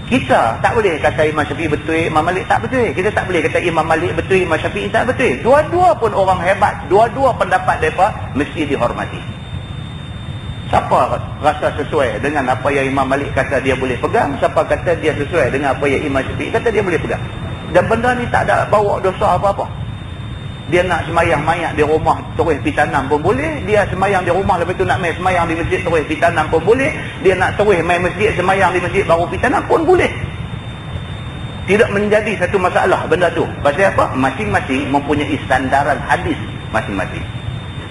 Kita tak boleh kata Imam Syafi'i betul, Imam Malik tak betul. Kita tak boleh kata Imam Malik betul, Imam Syafi'i tak betul. Dua-dua pun orang hebat, dua-dua pendapat mereka mesti dihormati. Siapa rasa sesuai dengan apa yang Imam Malik kata dia boleh pegang, siapa kata dia sesuai dengan apa yang Imam Syafi'i kata dia boleh pegang. Dan benda ni tak ada bawa dosa apa-apa. Dia nak semayang mayat di rumah terus pergi tanam pun boleh. Dia semayang di rumah lepas tu nak main semayang di masjid terus pergi tanam pun boleh. Dia nak terus main masjid semayang di masjid baru pergi tanam pun boleh. Tidak menjadi satu masalah benda tu. Pasal apa? Masing-masing mempunyai sandaran hadis masing-masing.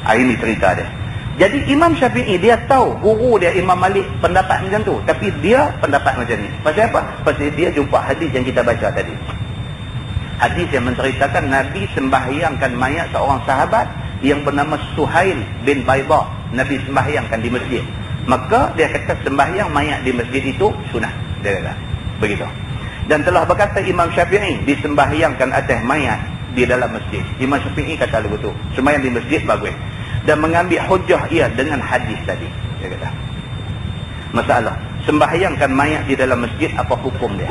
Ini cerita dia. Jadi Imam Syafi'i dia tahu guru dia Imam Malik pendapat macam tu, tapi dia pendapat macam ni. Pasal apa? Pasal dia jumpa hadis yang kita baca tadi. Hadis yang menceritakan Nabi sembahyangkan mayat seorang sahabat yang bernama Suhail bin Baidah. Nabi sembahyangkan di masjid. Maka dia kata sembahyang mayat di masjid itu sunat. Dia kata begitu. Dan telah berkata Imam Syafi'i disembahyangkan atas mayat di dalam masjid. Imam Syafi'i kata begitu. Sembahyang di masjid bagus. Dan mengambil hujah ia dengan hadis tadi. Dia kata masalah sembahyangkan mayat di dalam masjid, apa hukum dia?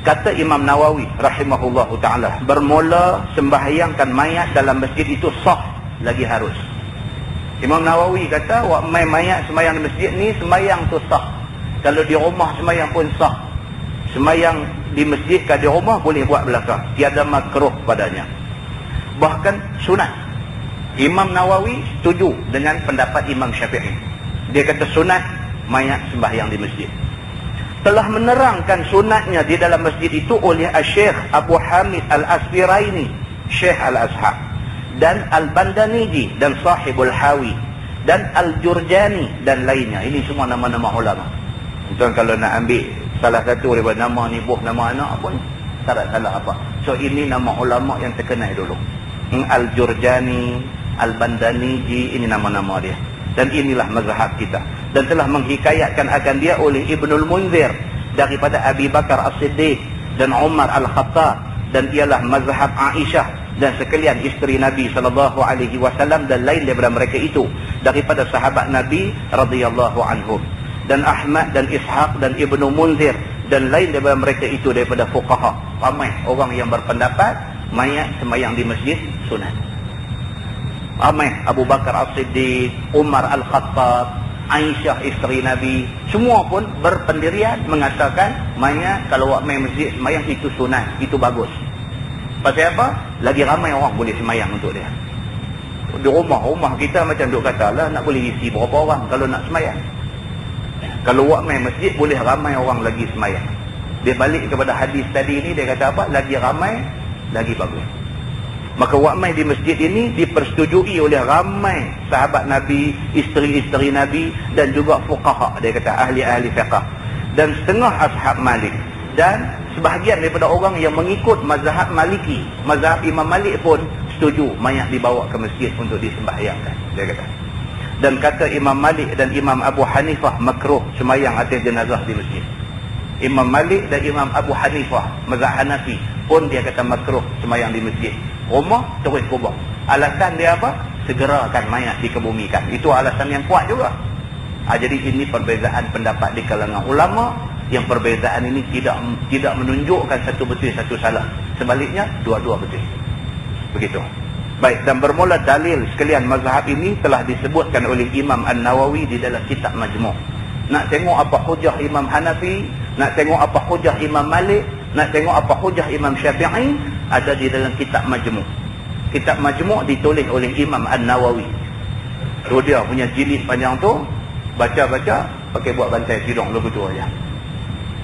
Kata Imam Nawawi rahimahullahu ta'ala, bermula sembahyangkan mayat dalam masjid itu sah, lagi harus. Imam Nawawi kata main mayat sembahyang di masjid ni sembahyang tu sah. Kalau di rumah sembahyang pun sah. Sembahyang di masjid ke di rumah boleh buat belakang, tiada makruh padanya, bahkan sunat. Imam Nawawi setuju dengan pendapat Imam Syafi'i. Dia kata sunat mayat sembahyang di masjid. Telah menerangkan sunatnya di dalam masjid itu oleh Syekh Abu Hamid Al-Asfiraini, Syekh Al-Ashab, dan Al-Bandaniji dan Sahibul Hawi, dan Al-Jurjani dan lainnya. Ini semua nama-nama ulama. Tuan kalau nak ambil salah satu daripada nama ni, buh nama anak pun tak ada salah apa. So ini nama ulama yang terkenal dulu. Al-Jurjani, Al-Bandaniji, ini nama-nama dia. Dan inilah mazhab kita. Dan telah menghikayatkan akan dia oleh Ibnul Munzir daripada Abi Bakar As-Siddiq dan Umar Al-Khattab, dan ialah mazhab Aisyah dan sekalian isteri Nabi SAW dan lain daripada mereka itu daripada sahabat Nabi radhiyallahu anhum, dan Ahmad dan Ishaq dan Ibnu Munzir dan lain daripada mereka itu daripada fuqaha. Ramai orang yang berpendapat mayat sembahyang di masjid sunat. Ramai Abu Bakar As-Siddiq, Umar Al-Khattab, Aisyah isteri Nabi, semua pun berpendirian mengatakan mayat kalau buat main masjid sembahyang itu sunat, itu bagus. Pasal apa? Lagi ramai orang boleh sembahyang untuk dia. Di rumah kita macam duk kata lah, nak boleh isi berapa orang kalau nak sembahyang. Kalau buat main masjid boleh ramai orang lagi sembahyang. Dia balik kepada hadis tadi ni, dia kata apa? Lagi ramai, lagi bagus. Maka wakmai di masjid ini dipersetujui oleh ramai sahabat Nabi, isteri-isteri Nabi, dan juga fuqaha, dia kata ahli-ahli fiqh, dan setengah ashab Malik, dan sebahagian daripada orang yang mengikut mazhab Maliki. Mazhab Imam Malik pun setuju mayat dibawa ke masjid untuk disembahyangkan, dia kata. Dan kata Imam Malik dan Imam Abu Hanifah makruh sembahyang atas jenazah di masjid. Imam Malik dan Imam Abu Hanifah mazhab Hanafi pun dia kata makruh sembahyang di masjid. Rumah terus kubur. Alasan dia apa? Segerakan mayat dikebumikan. Itu alasan yang kuat juga. Jadi ini perbezaan pendapat di kalangan ulama, yang perbezaan ini tidak menunjukkan satu betul satu salah. Sebaliknya dua-dua betul. Begitu. Baik, dan bermula dalil sekalian mazhab ini telah disebutkan oleh Imam An-Nawawi di dalam kitab Majmu'. Nak tengok apa hujah Imam Hanafi, nak tengok apa hujah Imam Malik, nak tengok apa hujah Imam Syafi'i, ada di dalam kitab Majmu'. Kitab Majmu' ditulis oleh Imam An-Nawawi. Tu dia punya jilid panjang tu, baca-baca pakai buat bantai hidung lu betul aja.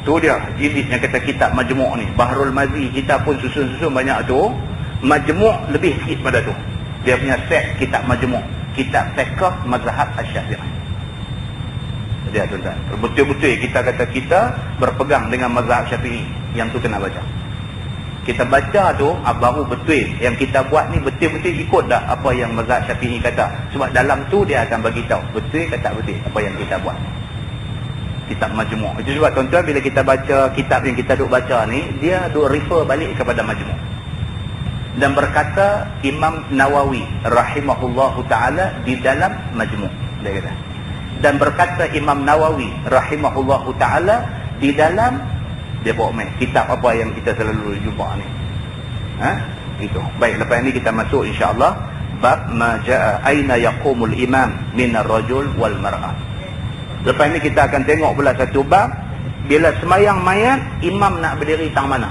Tu dia jilid yang kata kitab Majmu' ni. Bahrul Mazi kita pun susun-susun banyak tu. Majmu' lebih sikit pada tu. Dia punya set kitab Majmu', kitab fiqh mazhab Asy-Syafi'i. Dia tuan-tuan, betul-betul kita kata kita berpegang dengan mazhab Syafi'i, yang tu kena baca. Kita baca tu baru betul. Yang kita buat ni betul-betul ikut dah apa yang mazhab Syafi'i kata. Sebab dalam tu dia akan bagi tahu betul ke tak betul apa yang kita buat. Kitab Majmu'. Itu sebab tuan-tuan bila kita baca kitab yang kita duk baca ni, dia duk refer balik kepada Majmu'. Dan berkata Imam Nawawi rahimahullahu ta'ala di dalam Majmu'. Dia kata. Dan berkata Imam Nawawi rahimahullahu ta'ala di dalam, dia bawa main kitab apa yang kita selalu jumpa ni. Itu. Baik, lepas ni kita masuk insya-Allah bab ma jaa aina yaqumul imam min ar-rajul wal mar'ah. Lepas ni kita akan tengok pula satu bab, bila semayang mayat, imam nak berdiri tang mana.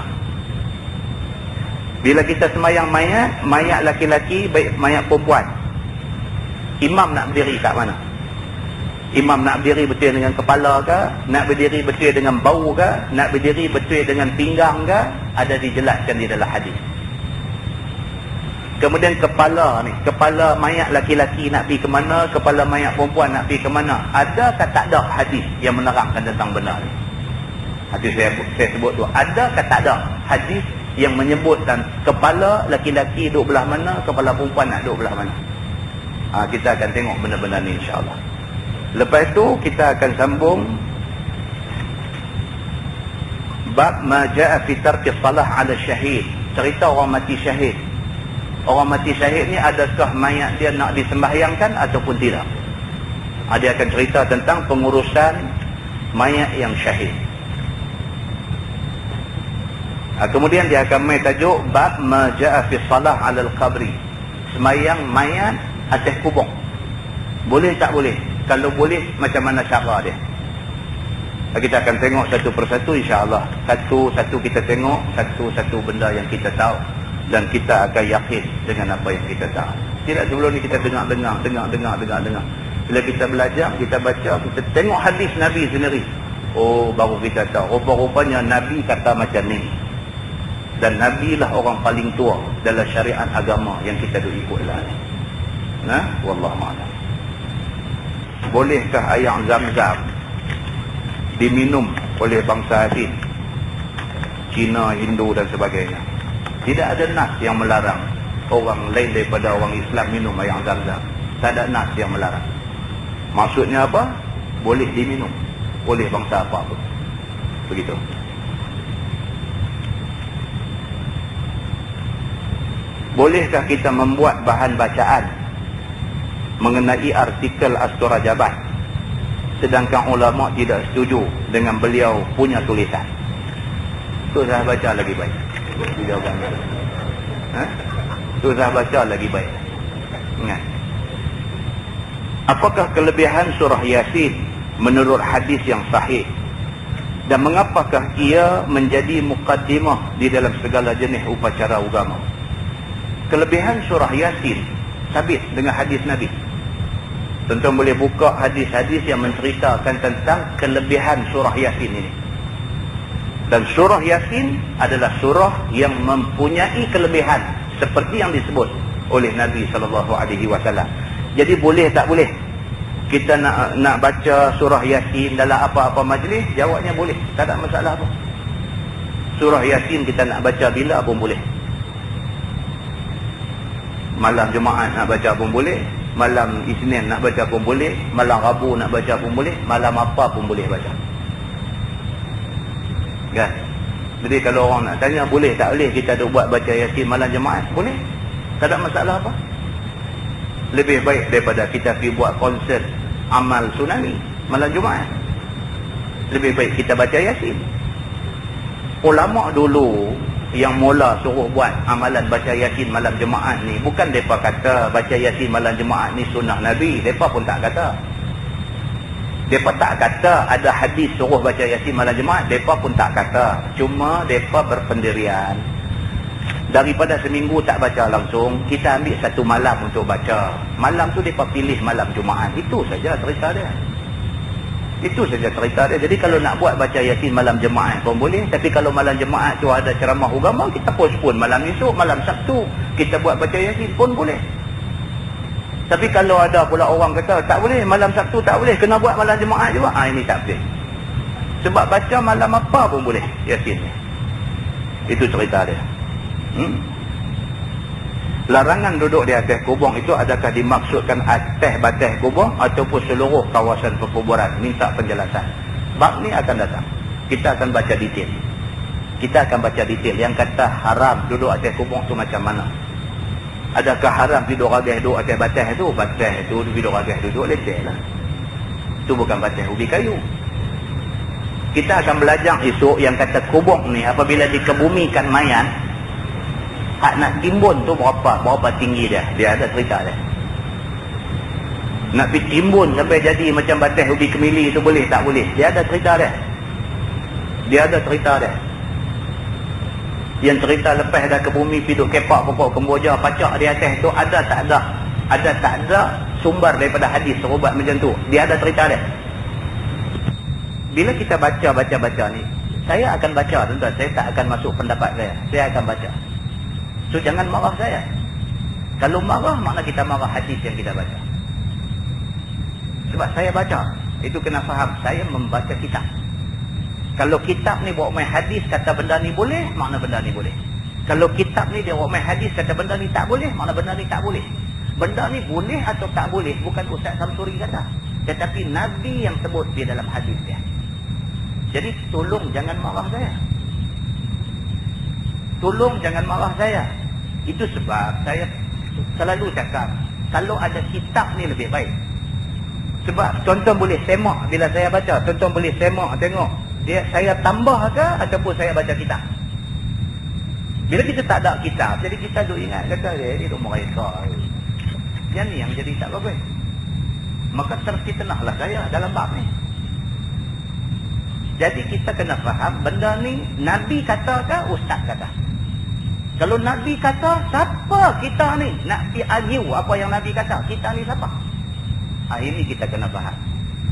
Bila kita semayang mayat, mayat laki-laki baik mayat perempuan, imam nak berdiri kat mana? Imam nak berdiri betul dengan kepala ke? Nak berdiri betul dengan bau ke? Nak berdiri betul dengan pinggang ke? Ada dijelaskan di dalam hadis. Kemudian kepala ni, kepala mayat laki-laki nak pergi ke mana? Kepala mayat perempuan nak pergi ke mana? Ada ke tak ada hadis yang menerangkan tentang benda ni? Hadis saya sebut tu. Ada ke tak ada hadis yang menyebutkan kepala laki-laki duduk belah mana? Kepala perempuan nak duduk belah mana? Kita akan tengok benda-benda ni insya-Allah. Lepas tu kita akan sambung bab ma jaa fi tarki salah ala syahid. Cerita orang mati syahid. Orang mati syahid ni adakah mayat dia nak disembahyangkan ataupun tidak? Dia akan cerita tentang pengurusan mayat yang syahid. Kemudian dia akan main tajuk bab ma jaa fi salah ala al-qabri. Sembahyang mayat atas kubur. Boleh tak boleh? Kalau boleh, macam mana cara dia? Kita akan tengok satu persatu insya-Allah. Satu-satu kita tengok, satu-satu benda yang kita tahu. Dan kita akan yakin dengan apa yang kita tahu. Tidak sebelum ni kita dengar. Bila kita belajar, kita baca, kita tengok hadis Nabi sendiri. Baru kita tahu. Rupa-rupanya Nabi kata macam ni. Dan Nabi lah orang paling tua dalam syariat agama yang kita duk ikutlah. Wallahu a'lam. Bolehkah air Zam-Zam diminum oleh bangsa asing, Cina, Hindu dan sebagainya? Tidak ada nas yang melarang orang lain daripada orang Islam minum air Zam-Zam. Tak ada nas yang melarang. Maksudnya apa? Boleh diminum oleh bangsa apa pun. Begitu. Bolehkah kita membuat bahan bacaan mengenai artikel Astura Jabat, sedangkan ulama tidak setuju dengan beliau punya tulisan? Tu saya baca lagi baik. Tu saya baca lagi baik. Ingat. Apakah kelebihan surah Yasin menurut hadis yang sahih? Dan mengapakah ia menjadi mukaddimah di dalam segala jenis upacara agama? Kelebihan surah Yasin sabit dengan hadis Nabi. Tuan-tuan boleh buka hadis-hadis yang menceritakan tentang kelebihan surah Yasin ini. Dan surah Yasin adalah surah yang mempunyai kelebihan seperti yang disebut oleh Nabi SAW. Jadi boleh tak boleh kita nak baca surah Yasin dalam apa-apa majlis? Jawabnya boleh, tak ada masalah apa. Surah Yasin kita nak baca bila pun boleh. Malam Jumaat nak baca pun boleh, malam Isnin nak baca pun boleh, malam Rabu nak baca pun boleh, malam apa pun boleh baca. Kan? Jadi kalau orang nak tanya boleh tak boleh kita duk buat baca Yasin malam Jumaat? Boleh. Tak ada masalah apa. Lebih baik daripada kita pergi buat konsert amal tsunami malam Jumaat. Lebih baik kita baca Yasin. Ulama dulu yang mula suruh buat amalan baca Yasin malam Jumaat ni, bukan mereka kata baca Yasin malam Jumaat ni sunnah Nabi. Mereka pun tak kata. Mereka tak kata ada hadis suruh baca Yasin malam Jumaat. Mereka pun tak kata. Cuma mereka berpendirian, daripada seminggu tak baca langsung, kita ambil satu malam untuk baca. Malam tu mereka pilih malam Jumaat. Itu saja cerita dia. Itu saja cerita dia. Jadi kalau nak buat baca Yasin malam Jumaat pun boleh. Tapi kalau malam Jumaat tu ada ceramah agama, kita postpone malam esok, malam Sabtu kita buat baca Yasin pun boleh. Tapi kalau ada pula orang kata tak boleh, malam Sabtu tak boleh, kena buat malam Jumaat juga, ini tak boleh. Sebab baca malam apa pun boleh Yasin. Itu cerita dia. Larangan duduk di atas kubur itu adakah dimaksudkan atas batas kubur ataupun seluruh kawasan perkuburan? Minta penjelasan. Bab ni akan datang. Kita akan baca detail. Kita akan baca detail yang kata haram duduk atas kubur tu macam mana. Adakah haram duduk ragas duduk atas batas itu? Batas itu duduk ragas duduk leceh lah. Itu bukan batas ubi kayu. Kita akan belajar esok yang kata kubur ni apabila dikebumikan mayat, hak nak timbun tu berapa tinggi dia. Dia ada cerita dia. Nak pergi timbun sampai jadi macam batas ubi kemili tu boleh tak boleh. Dia ada cerita dia. Dia ada cerita dia. Yang cerita lepas dah ke bumi pergi duk kepak pokok kemboja pacak di atas tu ada tak ada sumber daripada hadis serubat macam tu. Dia ada cerita dia. Bila kita baca ni, saya akan baca tuan-tuan, saya tak akan masuk pendapat saya akan baca. So jangan marah saya. Kalau marah makna kita marah hadis yang kita baca. Sebab saya baca, itu kena faham, saya membaca kitab. Kalau kitab ni bawa main hadis kata benda ni boleh, makna benda ni boleh. Kalau kitab ni dia bawa main hadis kata benda ni tak boleh, makna benda ni tak boleh. Benda ni boleh atau tak boleh bukan Ustaz Samsuri kata, tetapi Nabi yang sebut di dalam hadis dia. Jadi tolong jangan marah saya. Tolong jangan marah saya. Itu sebab saya selalu cakap, kalau ada kitab ni lebih baik. Sebab tuan-tuan boleh semak bila saya baca, tuan-tuan boleh semak tengok dia saya tambah ke ataupun saya baca kitab. Bila kita tak ada kitab, jadi kita duk ingat kata dia duk mereka. Yang ni yang jadi tak bagus. Maka terfitnahlah saya dalam bab ni. Jadi kita kena faham benda ni Nabi kata ke ustaz kata. Kalau Nabi kata, siapa kita ni nak pergi argue apa yang Nabi kata? Kita ni siapa? Ini kita kena faham.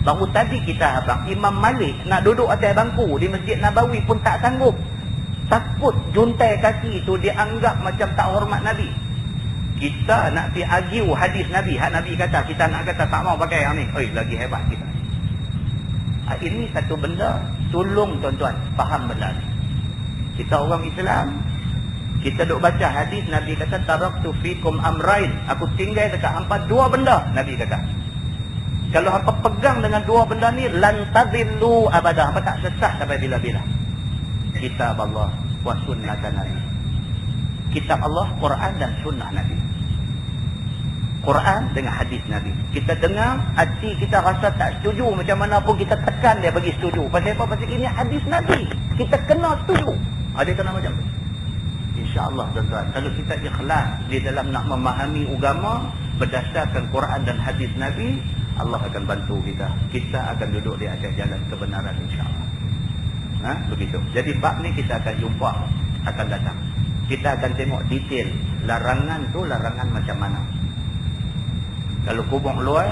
Baru tadi kita abang Imam Malik nak duduk atas bangku di Masjid Nabawi pun tak sanggup. Takut juntai kaki itu dianggap macam tak hormat Nabi. Kita nak pergi argue hadis Nabi, hak Nabi kata, kita nak kata tak mau pakai yang ni. Oi, lagi hebat kita. Ini satu benda, tolong tuan-tuan faham benda ni. Kita orang Islam, kita duk baca hadis Nabi kata taraktu fikum amrain, aku tinggal dekat hampa dua benda, Nabi kata. Kalau hampa pegang dengan dua benda ni lan tadillu abada, hampa tak sesat sampai bila-bila. Kitab Allah wa sunnah Nabi. Kitab Allah, Quran dan sunnah Nabi. Quran dengan hadis Nabi. Kita dengar, hati kita rasa tak setuju, macam mana pun kita tekan dia bagi setuju. Pasal apa? Pasal ini hadis Nabi. Kita kena setuju. Ada kena macam tu. InsyaAllah tuan-tuan, kalau kita ikhlas di dalam nak memahami agama berdasarkan Quran dan hadis Nabi, Allah akan bantu kita. Kita akan duduk di atas jalan kebenaran insyaAllah. Begitu. Jadi bab ni kita akan jumpa, akan datang. Kita akan tengok detail larangan tu larangan macam mana. Kalau kubur luar,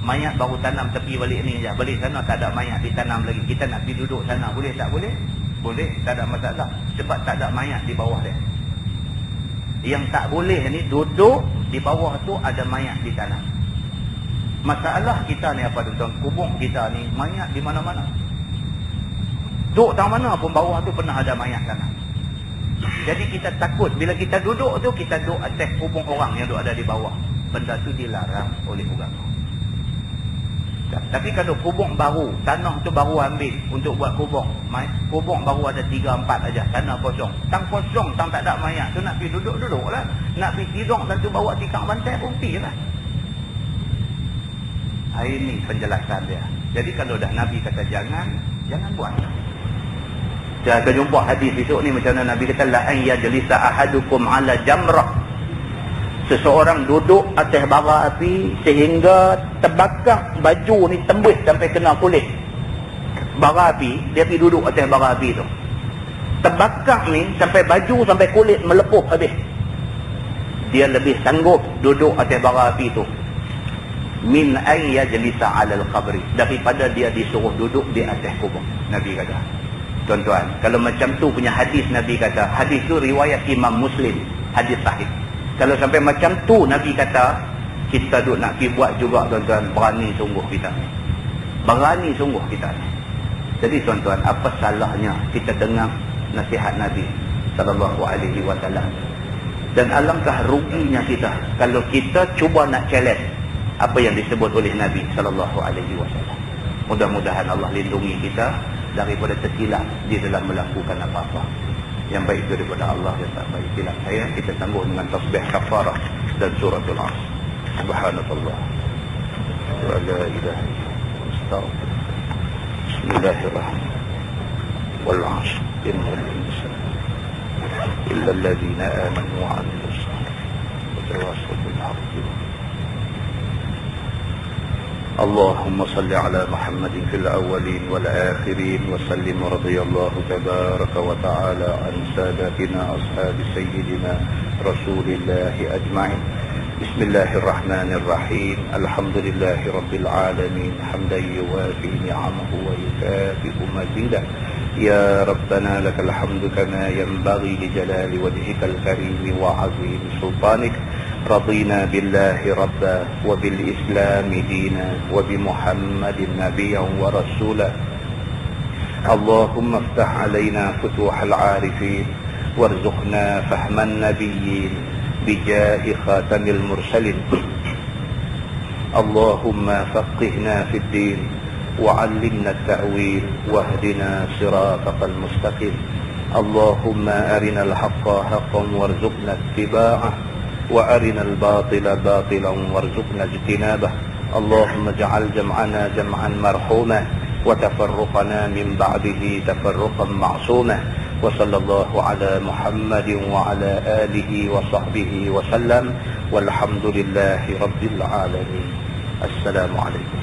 mayat baru tanam tepi balik ni je. Balik sana tak ada mayat ditanam lagi. Kita nak pergi duduk sana, boleh tak boleh? Boleh, tak ada masalah. Sebab tak ada mayat di bawah dia. Yang tak boleh ni duduk di bawah tu ada mayat ditanam. Masalah kita ni apa tuan-tuan? Kubur kita ni mayat di mana-mana. Duduk tang mana pun bawah tu pernah ada mayat tanam. Jadi kita takut bila kita duduk tu, kita duduk atas kubur orang yang duduk ada di bawah. Benda tu dilarang oleh agama. Tapi kalau kubur baru, tanah tu baru ambil untuk buat kubur. Kubur baru ada 3-4 aja, tanah kosong. Tang kosong, tang tak ada mayat tu nak pergi duduk-duduk lah. Nak pergi tidur dan tu bawa tikar bantai pun pergi lah. Ini penjelasan dia. Jadi kalau dah Nabi kata jangan buat. Kita akan jumpa hadis besok ni macam mana Nabi kata la an yajlisa ahadukum ala jamrah. Seseorang duduk atas bara api sehingga terbakar baju ni tembus sampai kena kulit. Bara api, dia pergi duduk atas bara api tu. Terbakar ni sampai baju sampai kulit melepuh habis. Dia lebih sanggup duduk atas bara api tu. Min an yajlisa 'ala al-qabri, daripada dia disuruh duduk di atas kubur. Nabi kata. Tuan-tuan, kalau macam tu punya hadis Nabi kata, hadis tu riwayat Imam Muslim, hadis sahih. Kalau sampai macam tu Nabi kata, kita duk nak pergi buat juga tuan-tuan, berani sungguh kita ni. Berani sungguh kita ni. Jadi tuan-tuan, apa salahnya kita dengar nasihat Nabi? sallallahu alaihi wasallam. Dan alangkah ruginya kita kalau kita cuba nak challenge apa yang disebut oleh Nabi sallallahu alaihi wasallam. Mudah-mudahan Allah lindungi kita daripada tersilap di dalam melakukan apa-apa. Yang baik itu daripada Allah, yang tak baik silap saya. Kita sambung dengan tasbih kafarah dan suratul Asr. Subhanallah wa la ilaha illallah. Astaghfirullah. Bismillahirrahmanirrahim. Wal 'ashr innal insana illa alladhina amanu wa 'amilus salihati wa tawassaw bil haqqi. اللهم صل على محمد في الأولين والآخرين وسلم رضي الله تبارك وتعالى عن سادتنا أصحاب سيدنا رسول الله أجمعين. بسم الله الرحمن الرحيم. الحمد لله رب العالمين حمدا يوافي نعمه ويكافئ مزيده. يا ربنا لك الحمد كما ينبغي لجلال وجهك الكريم وعظيم سلطانك. رضينا بالله ربا وبالإسلام دينا وبمحمد نبيا ورسولا. اللهم افتح علينا فتوح العارفين وارزقنا فهم النبيين بجاه خاتم المرسلين. اللهم فقهنا في الدين وعلمنا التأويل واهدنا صراطك المستقيم. اللهم أرنا الحق حقا وارزقنا اتباعه وأرنا الباطل باطلا وارزقنا اجتنابه. اللهم اجعل جمعنا جمعا مرحوما وتفرقنا من بعده تفرقا معصوما. وصلى الله على محمد وعلى آله وصحبه وسلم والحمد لله رب العالمين. السلام عليكم.